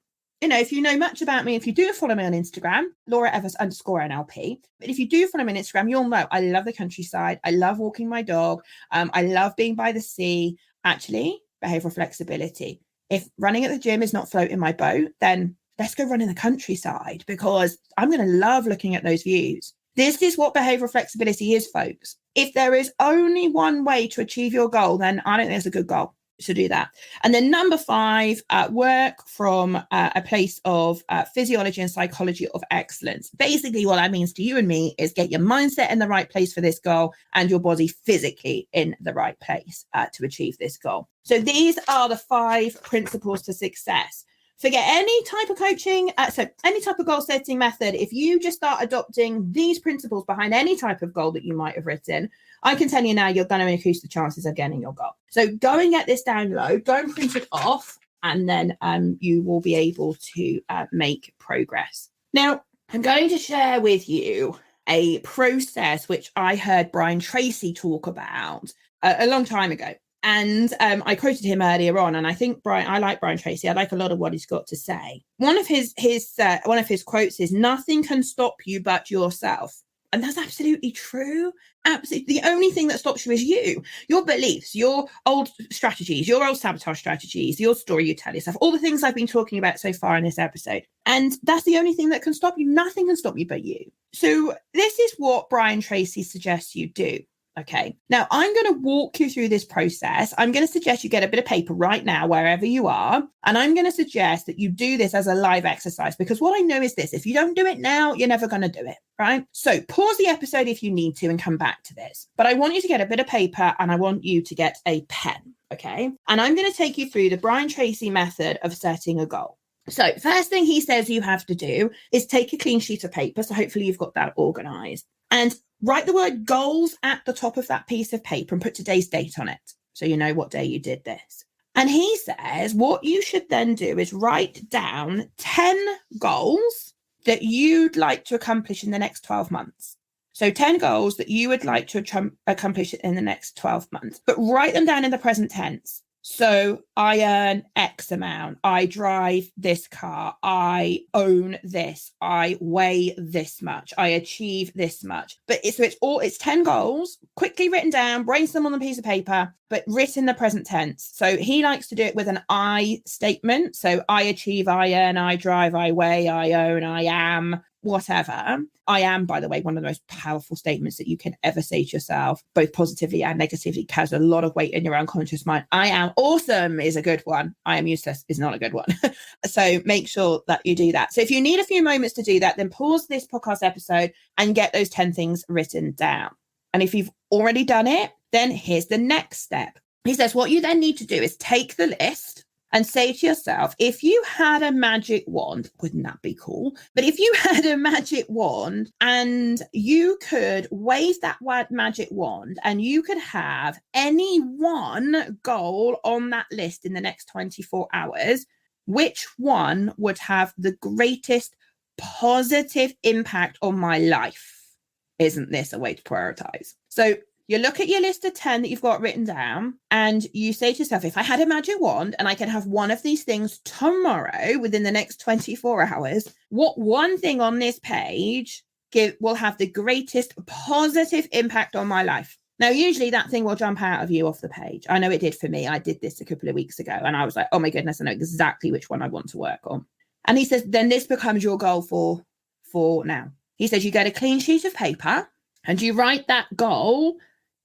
You know, if you know much about me, if you do follow me on Instagram, Laura_NLP, but if you do follow me on Instagram, you'll know I love the countryside. I love walking my dog. I love being by the sea. Actually, behavioral flexibility. If running at the gym is not floating my boat, then let's go run in the countryside because I'm going to love looking at those views. This is what behavioral flexibility is, folks. If there is only one way to achieve your goal, then I don't think it's a good goal. So do that. And then number 5, work from a place of physiology and psychology of excellence. Basically, what that means to you and me is get your mindset in the right place for this goal and your body physically in the right place to achieve this goal. So these are the 5 principles to success. Forget any type of coaching, so any type of goal setting method. If you just start adopting these principles behind any type of goal that you might have written, I can tell you now, you're going to increase the chances of getting your goal. So go and get this download, go and print it off, and then you will be able to make progress. Now, I'm going to share with you a process which I heard Brian Tracy talk about a long time ago. And I quoted him earlier on, and I think I like Brian Tracy. I like a lot of what he's got to say. One of his quotes is, "Nothing can stop you but yourself." And that's absolutely true. Absolutely. The only thing that stops you is you, your beliefs, your old strategies, your old sabotage strategies, your story you tell yourself, all the things I've been talking about so far in this episode. And that's the only thing that can stop you. Nothing can stop you but you. So this is what Brian Tracy suggests you do. Okay, now I'm going to walk you through this process. I'm going to suggest you get a bit of paper right now, wherever you are. And I'm going to suggest that you do this as a live exercise, because what I know is this: if you don't do it now, you're never going to do it, right? So pause the episode if you need to and come back to this. But I want you to get a bit of paper and I want you to get a pen, okay? And I'm going to take you through the Brian Tracy method of setting a goal. So first thing he says you have to do is take a clean sheet of paper. So hopefully you've got that organized. And write the word goals at the top of that piece of paper and put today's date on it, so you know what day you did this. And he says what you should then do is write down 10 goals that you'd like to accomplish in the next 12 months. So 10 goals that you would like to accomplish in the next 12 months, but write them down in the present tense. So I earn X amount, I drive this car, I own this, I weigh this much, I achieve this much. But it's 10 goals, quickly written down, brainstorm on a piece of paper, but written in the present tense. So he likes to do it with an I statement. So I achieve, I earn, I drive, I weigh, I own, I am, whatever. I am, by the way, one of the most powerful statements that you can ever say to yourself, both positively and negatively, carries a lot of weight in your unconscious mind. I am awesome is a good one. I am useless is not a good one. So make sure that you do that. So if you need a few moments to do that, then pause this podcast episode and get those 10 things written down. And if you've already done it, then here's the next step. He says, what you then need to do is take the list and say to yourself, if you had a magic wand, wouldn't that be cool? But if you had a magic wand and you could wave that magic wand and you could have any one goal on that list in the next 24 hours, which one would have the greatest positive impact on my life? Isn't this a way to prioritize? So you look at your list of 10 that you've got written down and you say to yourself, if I had a magic wand and I could have one of these things tomorrow within the next 24 hours, what one thing on this page will have the greatest positive impact on my life? Now, usually that thing will jump out of you off the page. I know it did for me. I did this a couple of weeks ago and I was like, oh my goodness, I know exactly which one I want to work on. And he says, then this becomes your goal for now. He says, you get a clean sheet of paper and you write that goal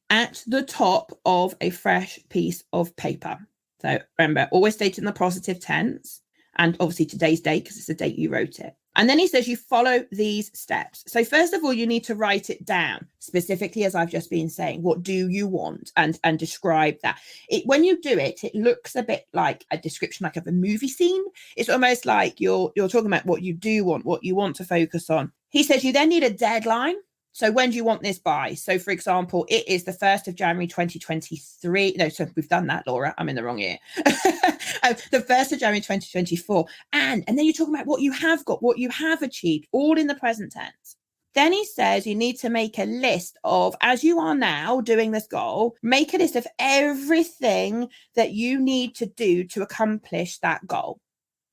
at the top of a fresh piece of paper. So remember, always state in the positive tense and obviously today's date because it's the date you wrote it. And then he says you follow these steps. So first of all, you need to write it down specifically, as I've just been saying. What do you want? And describe that. When you do it, it looks a bit like a description like of a movie scene. It's almost like you're talking about what you do want, what you want to focus on. He says you then need a deadline. So when do you want this by? So for example, it is the 1st of January, 2023. No, so we've done that, Laura. I'm in the wrong year. The 1st of January, 2024. And then you're talking about what you have got, what you have achieved, all in the present tense. Then he says you need to make a list of, as you are now doing this goal, make a list of everything that you need to do to accomplish that goal.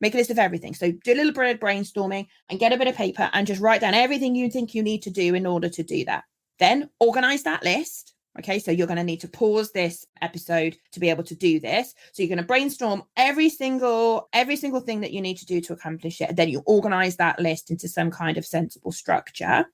Make a list of everything. So do a little bit of brainstorming and get a bit of paper and just write down everything you think you need to do in order to do that. Then organize that list. Okay, so you're going to need to pause this episode to be able to do this. So you're going to brainstorm every single thing that you need to do to accomplish it. Then you organize that list into some kind of sensible structure.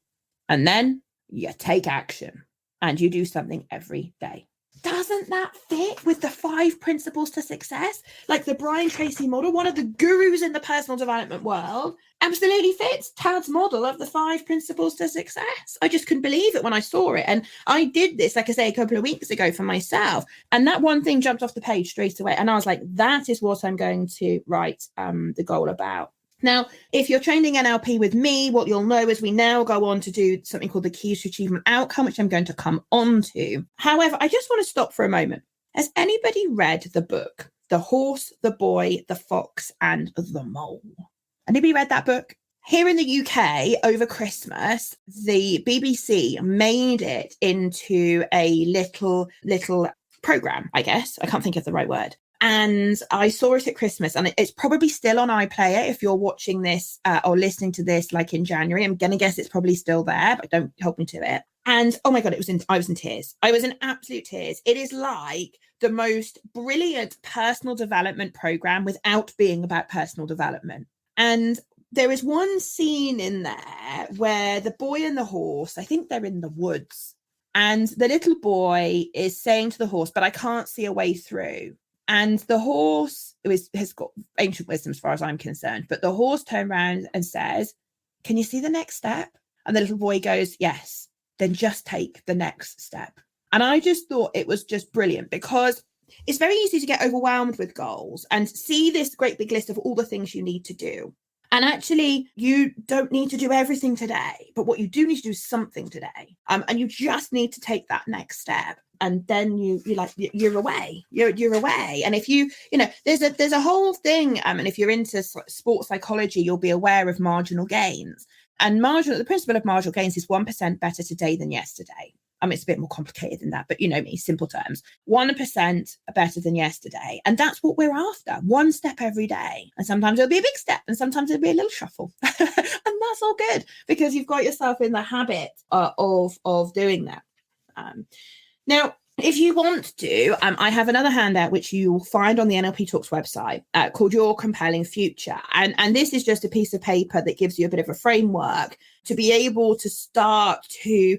And then you take action and you do something every day. doesn't that fit with the 5 principles to success? Like the Brian Tracy model, one of the gurus in the personal development world, absolutely fits Tad's model of the 5 principles to success. I just couldn't believe it when I saw it. And I did this, like I say, a couple of weeks ago for myself. And that one thing jumped off the page straight away. And I was like, that is what I'm going to write the goal about. Now, if you're training NLP with me, what you'll know is we now go on to do something called the Keys to Achievement Outcome, which I'm going to come on to. However, I just want to stop for a moment. Has anybody read the book, The Horse, the Boy, the Fox, and the Mole? Anybody read that book? Here in the UK, over Christmas, the BBC made it into a little program, I guess. I can't think of the right word. And I saw it at Christmas, and it's probably still on iPlayer if you're watching this or listening to this like in January. I'm going to guess it's probably still there, but don't hold me to it. And oh my God, I was in tears. I was in absolute tears. It is like the most brilliant personal development program without being about personal development. And there is one scene in there where the boy and the horse, I think they're in the woods, and the little boy is saying to the horse, but I can't see a way through. And the horse has got ancient wisdom as far as I'm concerned, but the horse turned around and says, can you see the next step? And the little boy goes, yes, then just take the next step. And I just thought it was just brilliant, because it's very easy to get overwhelmed with goals and see this great big list of all the things you need to do. And actually, you don't need to do everything today, but what you do need to do is something today. And you just need to take that next step. And then you're away. You're away. And if there's a whole thing. And if you're into sports psychology, you'll be aware of marginal gains. And the principle of marginal gains is 1% better today than yesterday. I mean, it's a bit more complicated than that, but you know me, simple terms. 1% better than yesterday. And that's what we're after. 1 step every day. And sometimes it'll be a big step, and sometimes it'll be a little shuffle. And that's all good, because you've got yourself in the habit of doing that. Now, if you want to, I have another handout which you will find on the NLP Talks website called Your Compelling Future. And this is just a piece of paper that gives you a bit of a framework to be able to start to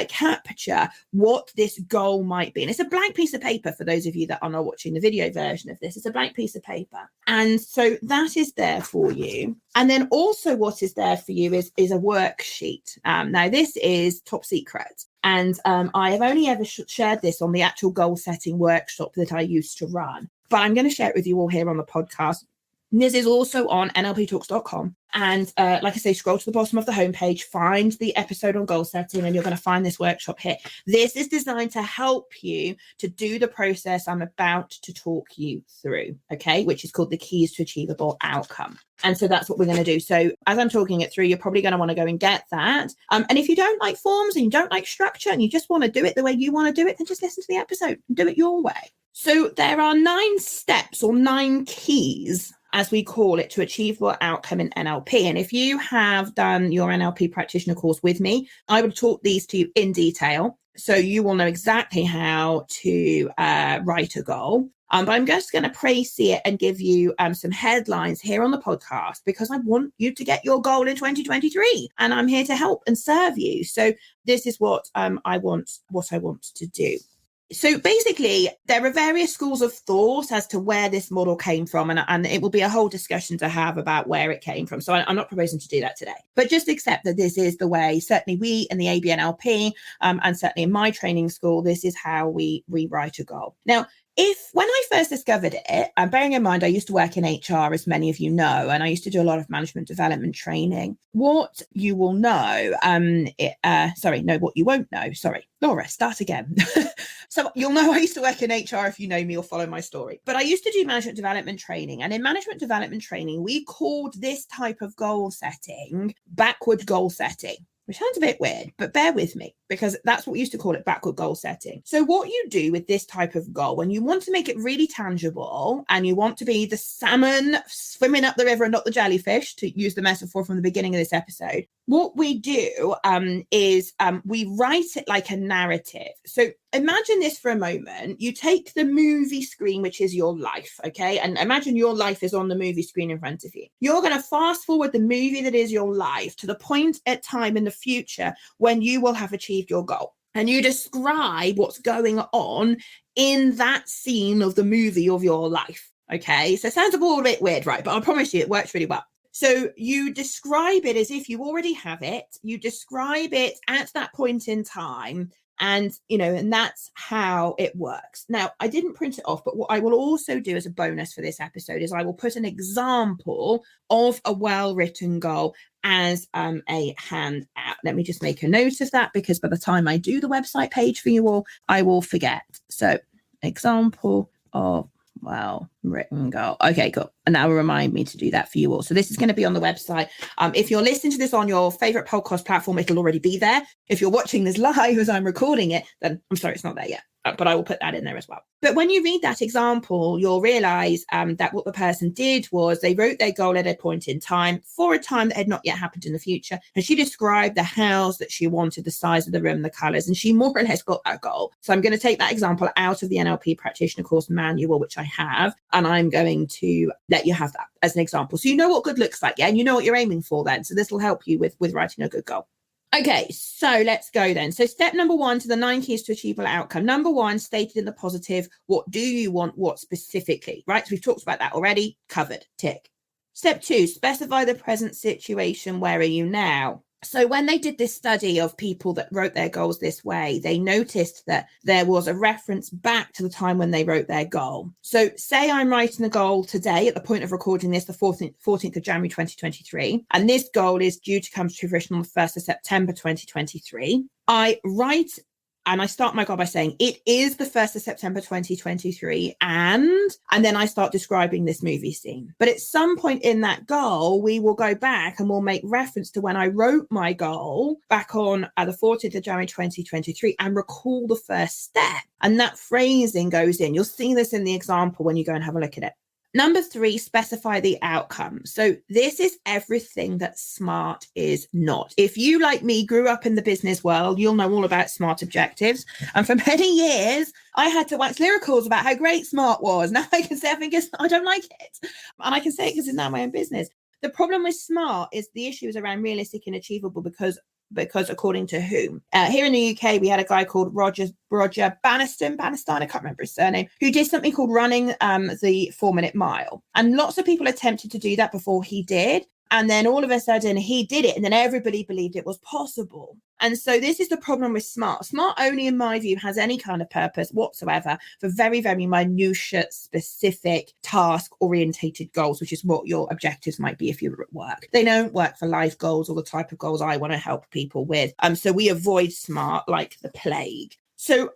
capture what this goal might be. And it's a blank piece of paper for those of you that are not watching the video version of this. It's a blank piece of paper. And so that is there for you. And then also what is there for you is a worksheet. Now, this is top secret. And I have only ever shared this on the actual goal setting workshop that I used to run. But I'm going to share it with you all here on the podcast. This is also on nlptalks.com. And like I say, scroll to the bottom of the homepage, find the episode on goal setting, and you're going to find this workshop here. This is designed to help you to do the process I'm about to talk you through, okay, which is called the Keys to Achievable Outcome. And so that's what we're going to do. So as I'm talking it through, you're probably going to want to go and get that. And if you don't like forms and you don't like structure and you just want to do it the way you want to do it, then just listen to the episode and do it your way. So there are 9 steps or 9 keys, as we call it, to achievable outcome in NLP. And if you have done your NLP practitioner course with me, I will talk these to you in detail. So you will know exactly how to write a goal. But I'm just going to précis it and give you some headlines here on the podcast, because I want you to get your goal in 2023, and I'm here to help and serve you. So this is what I want to do. So basically, there are various schools of thought as to where this model came from, and it will be a whole discussion to have about where it came from. So I'm not proposing to do that today, but just accept that this is the way, certainly we in the ABNLP, and certainly in my training school, this is how we write a goal. Now, when I first discovered it, and bearing in mind, I used to work in HR, as many of you know, and I used to do a lot of management development training. What you will know, what you won't know. Sorry, Laura, start again. So you'll know I used to work in HR if you know me or follow my story. But I used to do management development training. And in management development training, we called this type of goal setting backward goal setting, which sounds a bit weird, but bear with me, because that's what we used to call it, backward goal setting. So what you do with this type of goal, when you want to make it really tangible and you want to be the salmon swimming up the river and not the jellyfish, to use the metaphor from the beginning of this episode, what we do is we write it like a narrative. So imagine this for a moment. You take the movie screen, which is your life, okay? And imagine your life is on the movie screen in front of you. You're going to fast forward the movie that is your life to the point at time in the future when you will have achieved your goal. and you describe what's going on in that scene of the movie of your life. Okay, so it sounds a little bit weird, right? But I promise you it works really well. So you describe it as if you already have it. You describe it at that point in time. And, and that's how it works. Now, I didn't print it off, but what I will also do as a bonus for this episode is I will put an example of a well-written goal as a handout. Let me just make a note of that, because by the time I do the website page for you all, I will forget. So, example of well-written goal. Okay, cool. And that will remind me to do that for you all. So this is going to be on the website. If you're listening to this on your favorite podcast platform, it'll already be there. If you're watching this live as I'm recording it, then I'm sorry, it's not there yet. But I will put that in there as well. But when you read that example, you'll realize that what the person did was they wrote their goal at a point in time for a time that had not yet happened in the future. And she described the house that she wanted, the size of the room, the colors, and she more or less got that goal. So I'm going to take that example out of the NLP practitioner course manual, which I have, and I'm going to let you have that as an example. So you know what good looks like, yeah? And you know what you're aiming for then. So this will help you with writing a good goal. Okay, so let's go then. So step number 1 to the 9 keys to achievable outcome. Number 1, stated in the positive, what do you want, what specifically, right? So we've talked about that already, covered, tick. Step 2, specify the present situation. Where are you now? So when they did this study of people that wrote their goals this way, they noticed that there was a reference back to the time when they wrote their goal. So say I'm writing a goal today at the point of recording this, the 14th of January, 2023, and this goal is due to come to fruition on the 1st of September, 2023. I write and I start my goal by saying it is the 1st of September 2023, and then I start describing this movie scene. But at some point in that goal, we will go back and we'll make reference to when I wrote my goal back on the 14th of January 2023 and recall the first step. And that phrasing goes in. You'll see this in the example when you go and have a look at it. Number 3, specify the outcome. So this is everything that SMART is not. If you, like me, grew up in the business world, you'll know all about SMART objectives. And for many years, I had to wax lyricals about how great SMART was. Now I can say, I don't like it. And I can say it because it's now my own business. The problem with SMART is the issue is around realistic and achievable because according to whom? Here in the UK, we had a guy called Roger Banniston, I can't remember his surname, who did something called running the 4-minute mile. And lots of people attempted to do that before he did. And then all of a sudden he did it, and then everybody believed it was possible. And so this is the problem with SMART. SMART only, in my view, has any kind of purpose whatsoever for very, very minutiate, specific, task-orientated goals, which is what your objectives might be if you're at work. They don't work for life goals or the type of goals I want to help people with. So we avoid SMART like the plague. So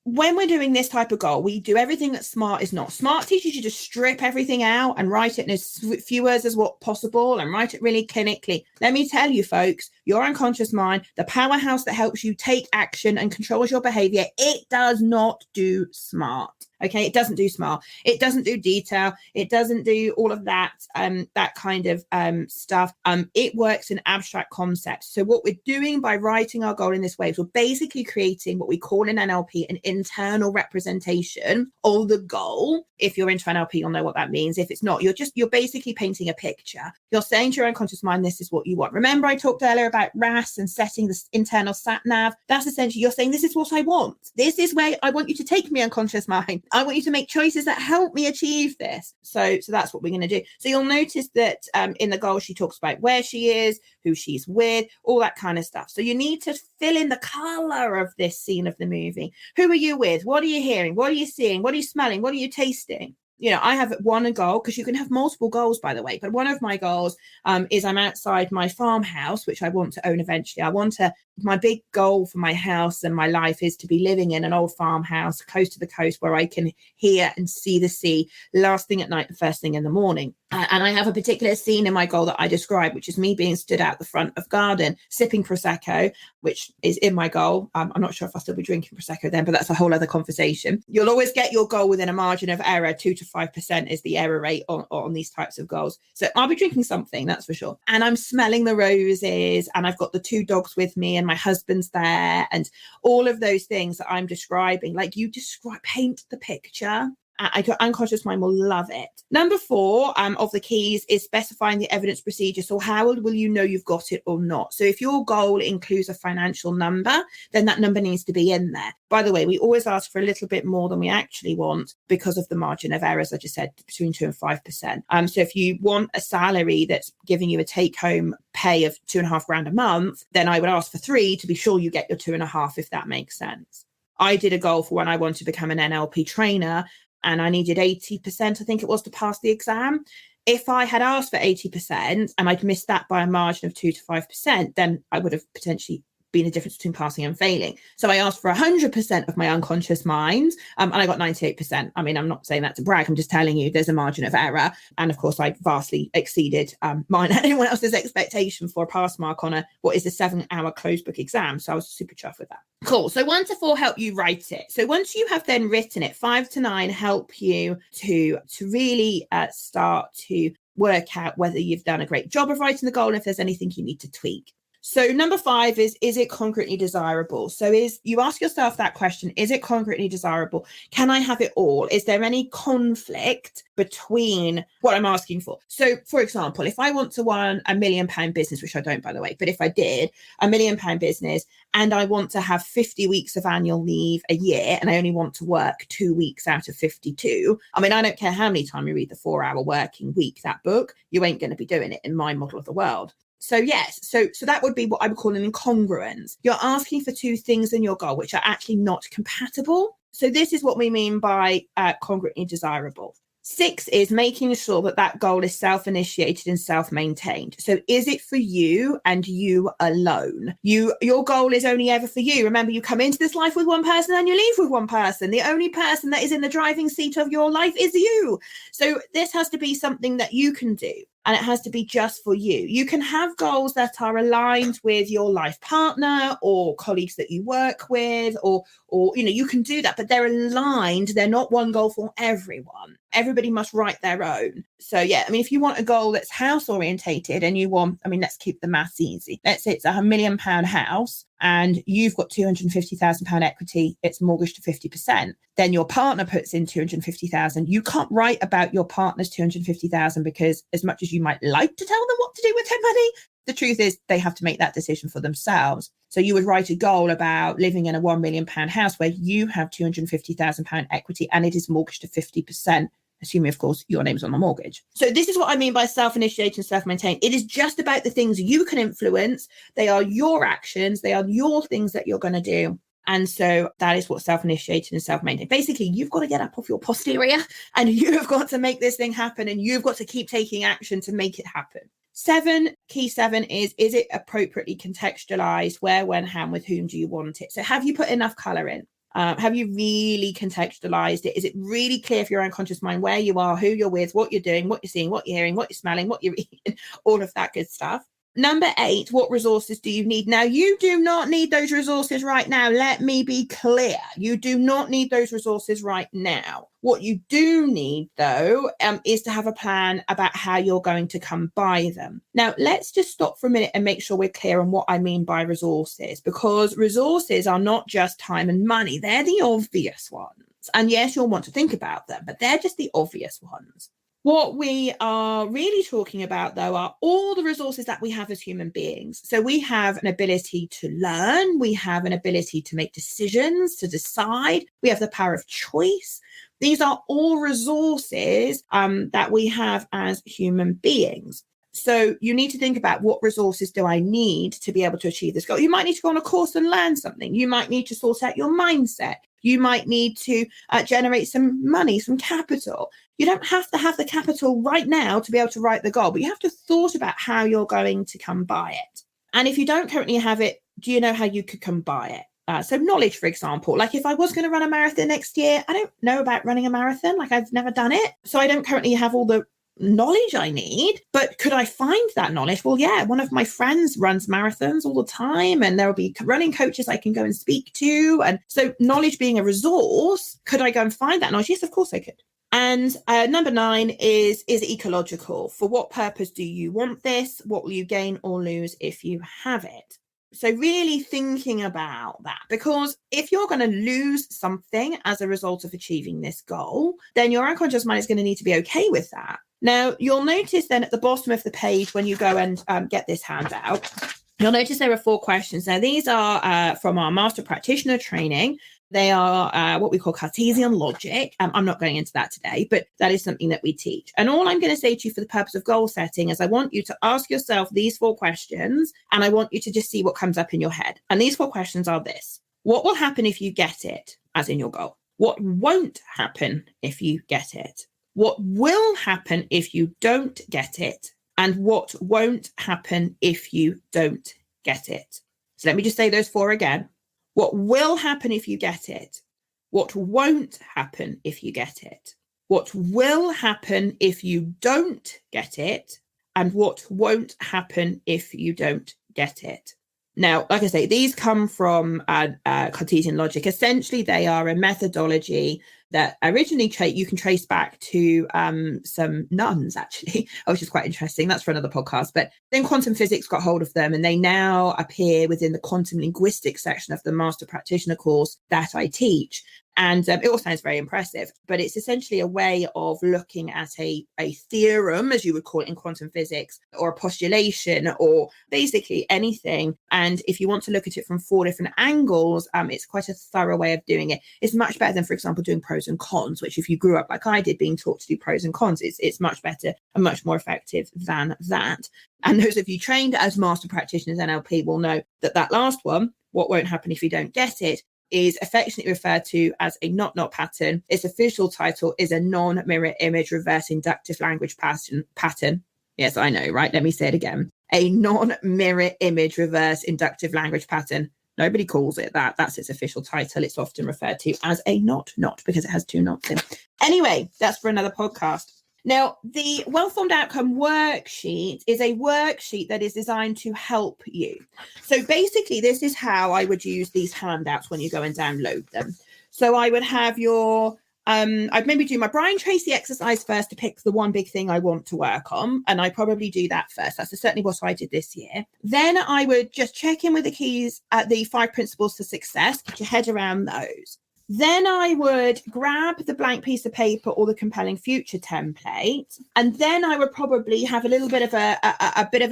when we're doing this type of goal, we do everything that SMART is not. SMART teaches you to strip everything out and write it in as few words as what possible and write it really clinically. Let me tell you, folks, your unconscious mind, the powerhouse that helps you take action and controls your behavior, it does not do SMART. Okay, it doesn't do SMART. It doesn't do detail. It doesn't do all of that, that kind of stuff. It works in abstract concepts. So what we're doing by writing our goal in this way is we're basically creating what we call in NLP an internal representation of the goal. If you're into NLP, you'll know what that means. If it's not, you're basically painting a picture. You're saying to your unconscious mind, this is what you want. Remember I talked earlier about RAS and setting the internal sat nav? That's essentially you're saying, this is what I want. This is where I want you to take me, unconscious mind. I want you to make choices that help me achieve this. So that's what we're going to do. So you'll notice that in the goal, she talks about where she is, who she's with, all that kind of stuff. So you need to fill in the color of this scene of the movie. Who are you with? What are you hearing? What are you seeing? What are you smelling? What are you tasting? You know, I have one goal, because you can have multiple goals, by the way. But one of my goals is I'm outside my farmhouse, which I want to own eventually. My big goal for my house and my life is to be living in an old farmhouse close to the coast where I can hear and see the sea last thing at night, the first thing in the morning. And I have a particular scene in my goal that I describe, which is me being stood out the front of garden, sipping Prosecco, which is in my goal. I'm not sure if I'll still be drinking Prosecco then, but that's a whole other conversation. You'll always get your goal within a margin of error. 2 to 5% is the error rate on these types of goals. So I'll be drinking something, that's for sure. And I'm smelling the roses, and I've got the 2 dogs with me, and my husband's there, and all of those things that I'm describing. Like you paint the picture. Your unconscious mind will love it. Number 4 of the keys is specifying the evidence procedure. So how will you know you've got it or not? So if your goal includes a financial number, then that number needs to be in there. By the way, we always ask for a little bit more than we actually want because of the margin of error, as I just said, between 2 and 5%. So if you want a salary that's giving you a take-home pay of £2,500 a month, then I would ask for 3 to be sure you get your 2.5, if that makes sense. I did a goal for when I wanted to become an NLP trainer, and I needed 80%, I think it was, to pass the exam. If I had asked for 80% and I'd missed that by a margin of 2 to 5%, then I would have potentially been a difference between passing and failing. So I asked for 100% of my unconscious mind, and I got 98%. I mean, I'm not saying that to brag. I'm just telling you there's a margin of error. And of course, I vastly exceeded mine and anyone else's expectation for a pass mark on what is a 7-hour closed book exam. So I was super chuffed with that. Cool. So 1 to 4 help you write it. So once you have then written it, 5 to 9 help you to really start to work out whether you've done a great job of writing the goal and if there's anything you need to tweak. So number 5 is it concretely desirable? So you ask yourself that question, is it concretely desirable? Can I have it all? Is there any conflict between what I'm asking for? So for example, if I want to run £1 million business, which I don't, by the way, but if I did £1 million business and I want to have 50 weeks of annual leave a year and I only want to work 2 weeks out of 52, I mean, I don't care how many times you read the 4-Hour Working Week, that book, you ain't going to be doing it in my model of the world. So yes, so that would be what I would call an incongruence. You're asking for 2 things in your goal, which are actually not compatible. So this is what we mean by congruently desirable. 6 is making sure that goal is self-initiated and self-maintained. So is it for you and you alone? Your goal is only ever for you. Remember, you come into this life with one person and you leave with one person. The only person that is in the driving seat of your life is you. So this has to be something that you can do. And it has to be just for you. You can have goals that are aligned with your life partner or colleagues that you work with, or you can do that, but they're aligned. They're not one goal for everyone. Everybody must write their own. So yeah, I mean, if you want a goal that's house orientated and you want, I mean, let's keep the maths easy. Let's say it's a £1 million house and you've got £250,000 equity, it's mortgaged to 50%. Then your partner puts in 250,000. You can't write about your partner's 250,000 because as much as you might like to tell them what to do with their money, the truth is they have to make that decision for themselves. So you would write a goal about living in a £1 million house where you have £250,000 equity and it is mortgaged to 50%. Assuming, of course, your name's on the mortgage. So this is what I mean by self-initiated and self-maintained. It is just about the things you can influence. They are your actions. They are your things that you're going to do. And so that is what self-initiated and self-maintained. Basically, you've got to get up off your posterior and you've got to make this thing happen and you've got to keep taking action to make it happen. Key 7 is it appropriately contextualized? Where, when, how, and with whom do you want it? So have you put enough color in? Have you really contextualized it? Is it really clear for your unconscious mind where you are, who you're with, what you're doing, what you're seeing, what you're hearing, what you're smelling, what you're eating, all of that good stuff? Number 8, what resources do you need? Now, you do not need those resources right now. Let me be clear. You do not need those resources right now. What you do need, though, is to have a plan about how you're going to come by them. Now, let's just stop for a minute and make sure we're clear on what I mean by resources, because resources are not just time and money. They're the obvious ones. And yes, you'll want to think about them, but they're just the obvious ones. What we are really talking about, though, are all the resources that we have as human beings. So we have an ability to learn. We have an ability to make decisions, to decide. We have the power of choice. These are all resources that we have as human beings. So you need to think about, what resources do I need to be able to achieve this goal? You might need to go on a course and learn something. You might need to sort out your mindset. You might need to generate some money, some capital. You don't have to have the capital right now to be able to write the goal, but you have to thought about how you're going to come by it. And if you don't currently have it, do you know how you could come by it? So knowledge, for example, like if I was going to run a marathon next year, I don't know about running a marathon. Like I've never done it. So I don't currently have all the knowledge I need, but could I find that knowledge? Well, yeah, one of my friends runs marathons all the time and there'll be running coaches I can go and speak to. And so knowledge being a resource, could I go and find that knowledge? Yes, of course I could. And number 9 is ecological. For what purpose do you want this? What will you gain or lose if you have it? So really thinking about that, because if you're going to lose something as a result of achieving this goal, then your unconscious mind is going to need to be okay with that. Now, you'll notice then at the bottom of the page, when you go and get this handout, you'll notice there are 4 questions. Now, these are from our master practitioner training. They are what we call Cartesian logic. I'm not going into that today, but that is something that we teach. And all I'm going to say to you for the purpose of goal setting is I want you to ask yourself these 4 questions, and I want you to just see what comes up in your head. And these 4 questions are this: what will happen if you get it, as in your goal? What won't happen if you get it? What will happen if you don't get it? And what won't happen if you don't get it? So let me just say those 4 again. What will happen if you get it? What won't happen if you get it? What will happen if you don't get it? And what won't happen if you don't get it? Now, like I say, these come from Cartesian logic. Essentially, they are a methodology that originally you can trace back to some nuns, actually, which is quite interesting. That's for another podcast. But then quantum physics got hold of them, and they now appear within the quantum linguistics section of the master practitioner course that I teach. And it all sounds very impressive, but it's essentially a way of looking at a theorem, as you would call it in quantum physics, or a postulation, or basically anything. And if you want to look at it from 4 different angles, it's quite a thorough way of doing it. It's much better than, for example, doing pros and cons, which if you grew up like I did, being taught to do pros and cons, it's much better and much more effective than that. And those of you trained as master practitioners NLP will know that that last one, what won't happen if you don't get it, is affectionately referred to as a not pattern. Its official title is a non-mirror image reverse inductive language pattern. Yes, I know, right? Let me say it again. A non-mirror image reverse inductive language pattern. Nobody calls it that. That's its official title. It's often referred to as a not because it has 2 knots in. Anyway, that's for another podcast. Now, the well-formed outcome worksheet is a worksheet that is designed to help you. So basically, this is how I would use these handouts when you go and download them. So I would have I'd maybe do my Brian Tracy exercise first to pick the one big thing I want to work on. And I probably do that first. That's certainly what I did this year. Then I would just check in with the keys at the 5 principles to success, get your head around those. Then I would grab the blank piece of paper or the compelling future template, and then I would probably have a little bit of a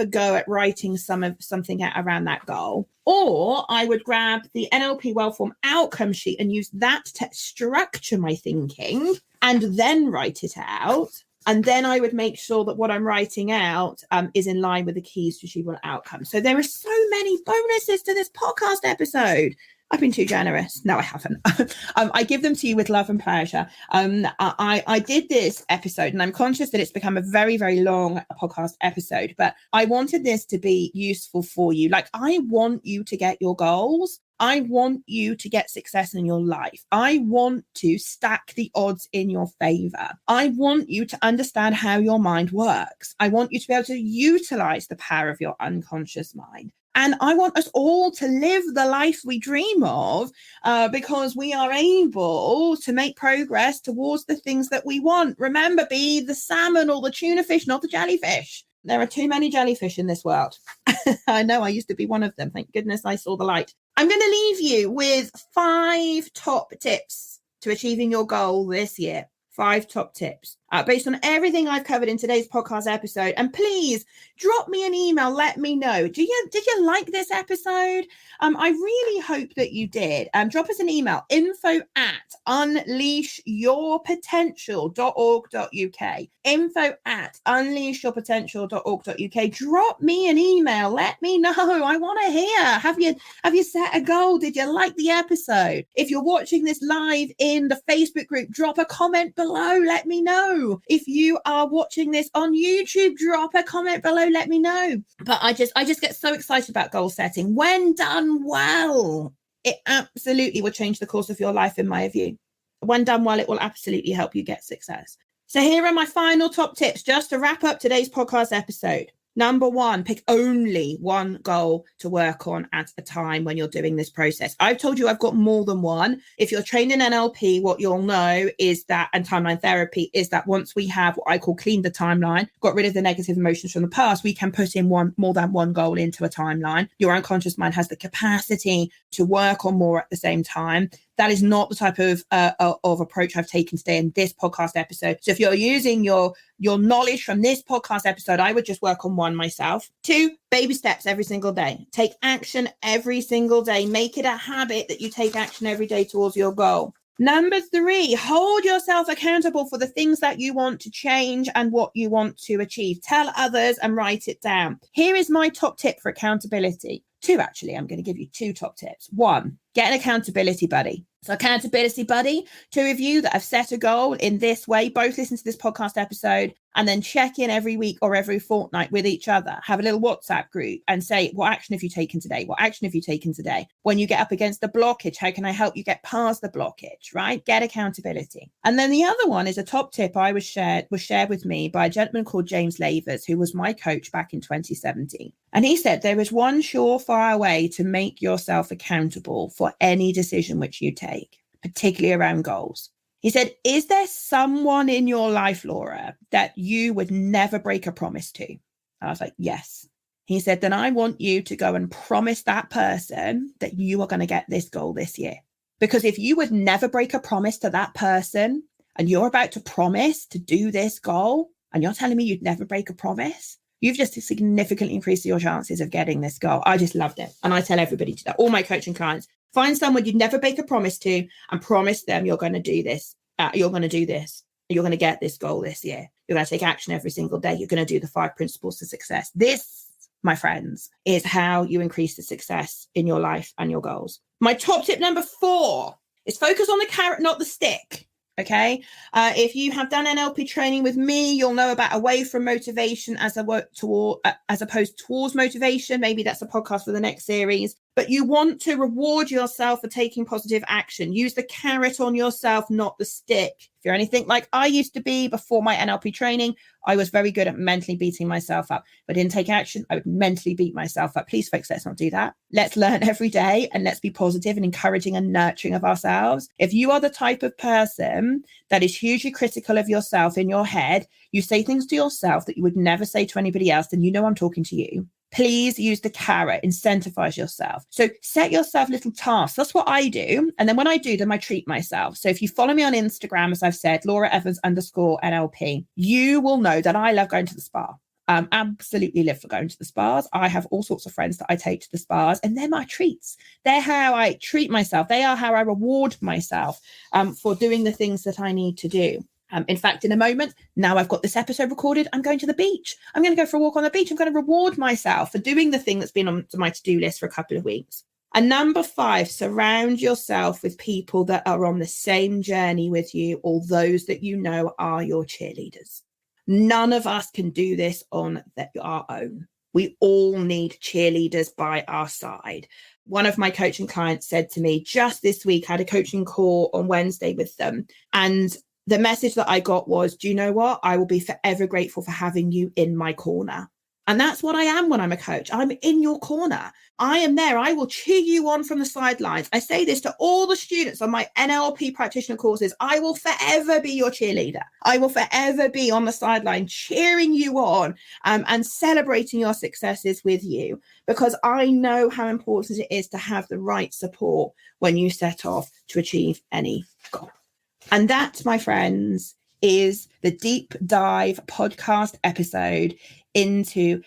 go at writing something out around that goal. Or I would grab the NLP Wellform outcome sheet and use that to structure my thinking and then write it out. And then I would make sure that what I'm writing out is in line with the keys to achievable outcomes. So there are so many bonuses to this podcast episode. I've been too generous. No, I haven't. I give them to you with love and pleasure. I did this episode, and I'm conscious that it's become a very, very long podcast episode, but I wanted this to be useful for you. Like, I want you to get your goals. I want you to get success in your life. I want to stack the odds in your favor. I want you to understand how your mind works. I want you to be able to utilize the power of your unconscious mind. And I want us all to live the life we dream of because we are able to make progress towards the things that we want. Remember, be the salmon or the tuna fish, not the jellyfish. There are too many jellyfish in this world. I know, I used to be one of them. Thank goodness I saw the light. I'm going to leave you with 5 top tips to achieving your goal this year. 5 top tips based on everything I've covered in today's podcast episode. And please drop me an email. Let me know. Did you like this episode? I really hope that you did. Drop us an email, info@unleashyourpotential.org.uk. info@unleashyourpotential.org.uk. Drop me an email. Let me know. I want to hear. Have you set a goal? Did you like the episode? If you're watching this live in the Facebook group, drop a comment below. Let me know. If you are watching this on YouTube, drop a comment below. Let me know. But I just get so excited about goal setting. When done well, it absolutely will change the course of your life, in my view. When done well, it will absolutely help you get success. So here are my final top tips just to wrap up today's podcast episode. Number one, pick only one goal to work on at a time when you're doing this process. I've told you I've got more than one. If you're trained in NLP, what you'll know is that, and timeline therapy, is that once we have what I call cleaned the timeline, got rid of the negative emotions from the past, we can put in more than one goal into a timeline. Your unconscious mind has the capacity to work on more at the same time. That is not the type of approach I've taken today in this podcast episode. So if you're using your knowledge from this podcast episode, I would just work on one myself. 2, baby steps every single day. Take action every single day. Make it a habit that you take action every day towards your goal. Number 3, hold yourself accountable for the things that you want to change and what you want to achieve. Tell others and write it down. Here is my top tip for accountability. 2, actually. I'm going to give you 2 top tips. 1, get an accountability buddy. So accountability buddy, 2 of you that have set a goal in this way, both listen to this podcast episode and then check in every week or every fortnight with each other. Have a little WhatsApp group and say, what action have you taken today? What action have you taken today? When you get up against the blockage, how can I help you get past the blockage, right? Get accountability. And then the other one is a top tip was shared with me by a gentleman called James Lavers, who was my coach back in 2017. And he said, there is one surefire way to make yourself accountable for any decision which you take, particularly around goals. He said, is there someone in your life, Laura, that you would never break a promise to? I was like, yes. He said, then I want you to go and promise that person that you are going to get this goal this year. Because if you would never break a promise to that person and you're about to promise to do this goal and you're telling me you'd never break a promise, you've just significantly increased your chances of getting this goal. I just loved it. And I tell everybody to that, all my coaching clients, find someone you'd never break a promise to and promise them you're going to do this. You're going to do this. You're going to get this goal this year. You're going to take action every single day. You're going to do the 5 principles to success. This, my friends, is how you increase the success in your life and your goals. My top tip number 4 is focus on the carrot, not the stick. Okay. If you have done NLP training with me, you'll know about away from motivation as opposed towards motivation. Maybe that's a podcast for the next series. But you want to reward yourself for taking positive action. Use the carrot on yourself, not the stick. If you're anything like I used to be before my NLP training, I was very good at mentally beating myself up. If I didn't take action, I would mentally beat myself up. Please, folks, let's not do that. Let's learn every day and let's be positive and encouraging and nurturing of ourselves. If you are the type of person that is hugely critical of yourself in your head, you say things to yourself that you would never say to anybody else, then you know I'm talking to you. Please use the carrot, incentivize yourself. So set yourself little tasks. That's what I do. And then when I do them, I treat myself. So if you follow me on Instagram, as I've said, LauraEvans_NLP, you will know that I love going to the spa. Absolutely live for going to the spas. I have all sorts of friends that I take to the spas and they're my treats. They're how I treat myself. They are how I reward myself for doing the things that I need to do. In fact, in a moment, now I've got this episode recorded, I'm going to the beach. I'm going to go for a walk on the beach. I'm going to reward myself for doing the thing that's been on my to-do list for a couple of weeks. And number 5, surround yourself with people that are on the same journey with you or those that you know are your cheerleaders. None of us can do this on our own. We all need cheerleaders by our side. One of my coaching clients said to me just this week, I had a coaching call on Wednesday with them, and the message that I got was, do you know what? I will be forever grateful for having you in my corner. And that's what I am when I'm a coach. I'm in your corner. I am there. I will cheer you on from the sidelines. I say this to all the students on my NLP practitioner courses. I will forever be your cheerleader. I will forever be on the sideline cheering you on and celebrating your successes with you, because I know how important it is to have the right support when you set off to achieve any goal. And that, my friends, is the deep dive podcast episode into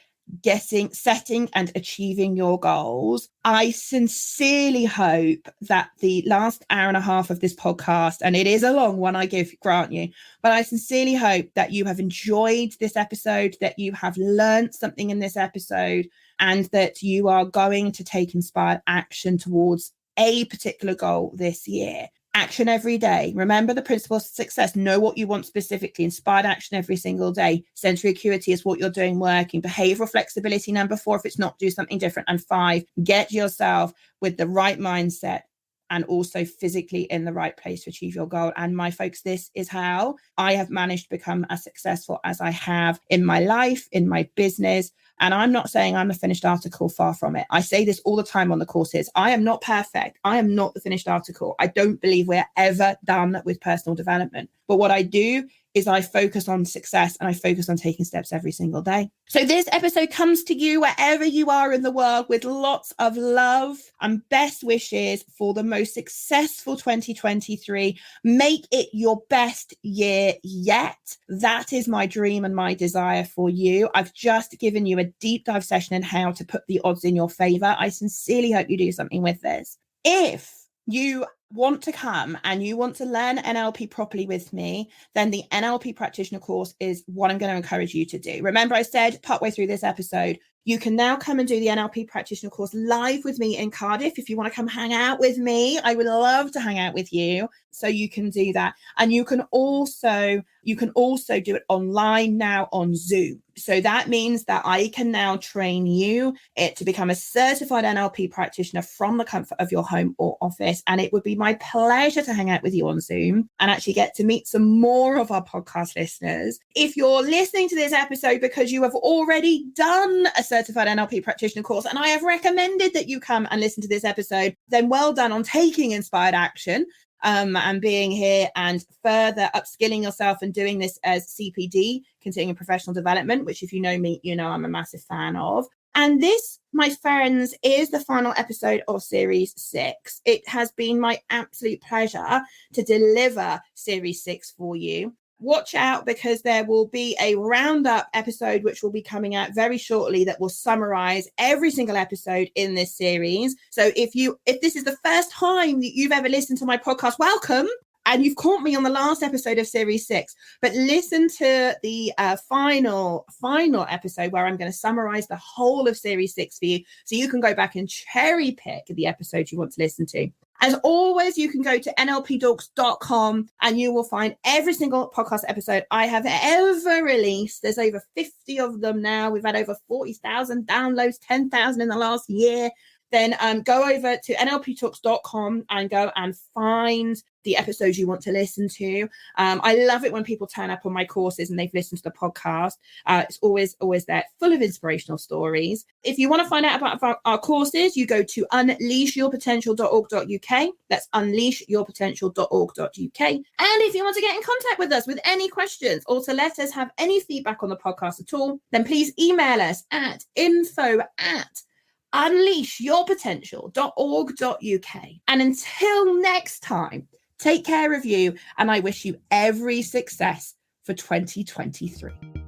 setting and achieving your goals. I sincerely hope that the last hour and a half of this podcast, and it is a long one, grant you, but I sincerely hope that you have enjoyed this episode, that you have learned something in this episode, and that you are going to take inspired action towards a particular goal this year. Action every day. Remember the principles of success. Know what you want specifically. Inspired action every single day. Sensory acuity is what you're doing working. Behavioral flexibility, number 4, if it's not, do something different. And 5, get yourself with the right mindset and also physically in the right place to achieve your goal. And my folks, this is how I have managed to become as successful as I have in my life, in my business, And I'm not saying I'm a finished article, far from it. I say this all the time on the courses. I am not perfect. I am not the finished article. I don't believe we're ever done with personal development. But what I do is I focus on success and I focus on taking steps every single day. So this episode comes to you wherever you are in the world with lots of love and best wishes for the most successful 2023. Make it your best year yet. That is my dream and my desire for you. I've just given you a deep dive session in how to put the odds in your favor. I sincerely hope you do something with this. If you want to come and you want to learn NLP properly with me, then the NLP practitioner course is what I'm going to encourage you to do. Remember, I said partway through this episode, you can now come and do the NLP practitioner course live with me in Cardiff. If you want to come hang out with me, I would love to hang out with you. So you can do that. And you can also do it online now on Zoom. So that means that I can now train you to become a certified NLP practitioner from the comfort of your home or office. And it would be my pleasure to hang out with you on Zoom and actually get to meet some more of our podcast listeners. If you're listening to this episode because you have already done a certified NLP practitioner course and I have recommended that you come and listen to this episode, then well done on taking inspired action. And being here and further upskilling yourself and doing this as CPD, continuing professional development, which if you know me, you know I'm a massive fan of. And this, my friends, is the final episode of Series 6. It has been my absolute pleasure to deliver Series 6 for you. Watch out because there will be a roundup episode which will be coming out very shortly that will summarize every single episode in this series. So if this is the first time that you've ever listened to my podcast, welcome. And you've caught me on the last episode of Series 6, but listen to the final episode where I'm going to summarize the whole of Series 6 for you so you can go back and cherry pick the episodes you want to listen to. As always, you can go to nlpdorks.com and you will find every single podcast episode I have ever released. There's over 50 of them now. We've had over 40,000 downloads, 10,000 in the last year. Then go over to nlptalks.com and go and find the episodes you want to listen to. I love it when people turn up on my courses and they've listened to the podcast. It's always there, full of inspirational stories. If you want to find out about our courses, you go to unleashyourpotential.org.uk. That's unleashyourpotential.org.uk. And if you want to get in contact with us with any questions or to let us have any feedback on the podcast at all, then please email us at info@unleashyourpotential.org.uk. And until next time, take care of you, and I wish you every success for 2023.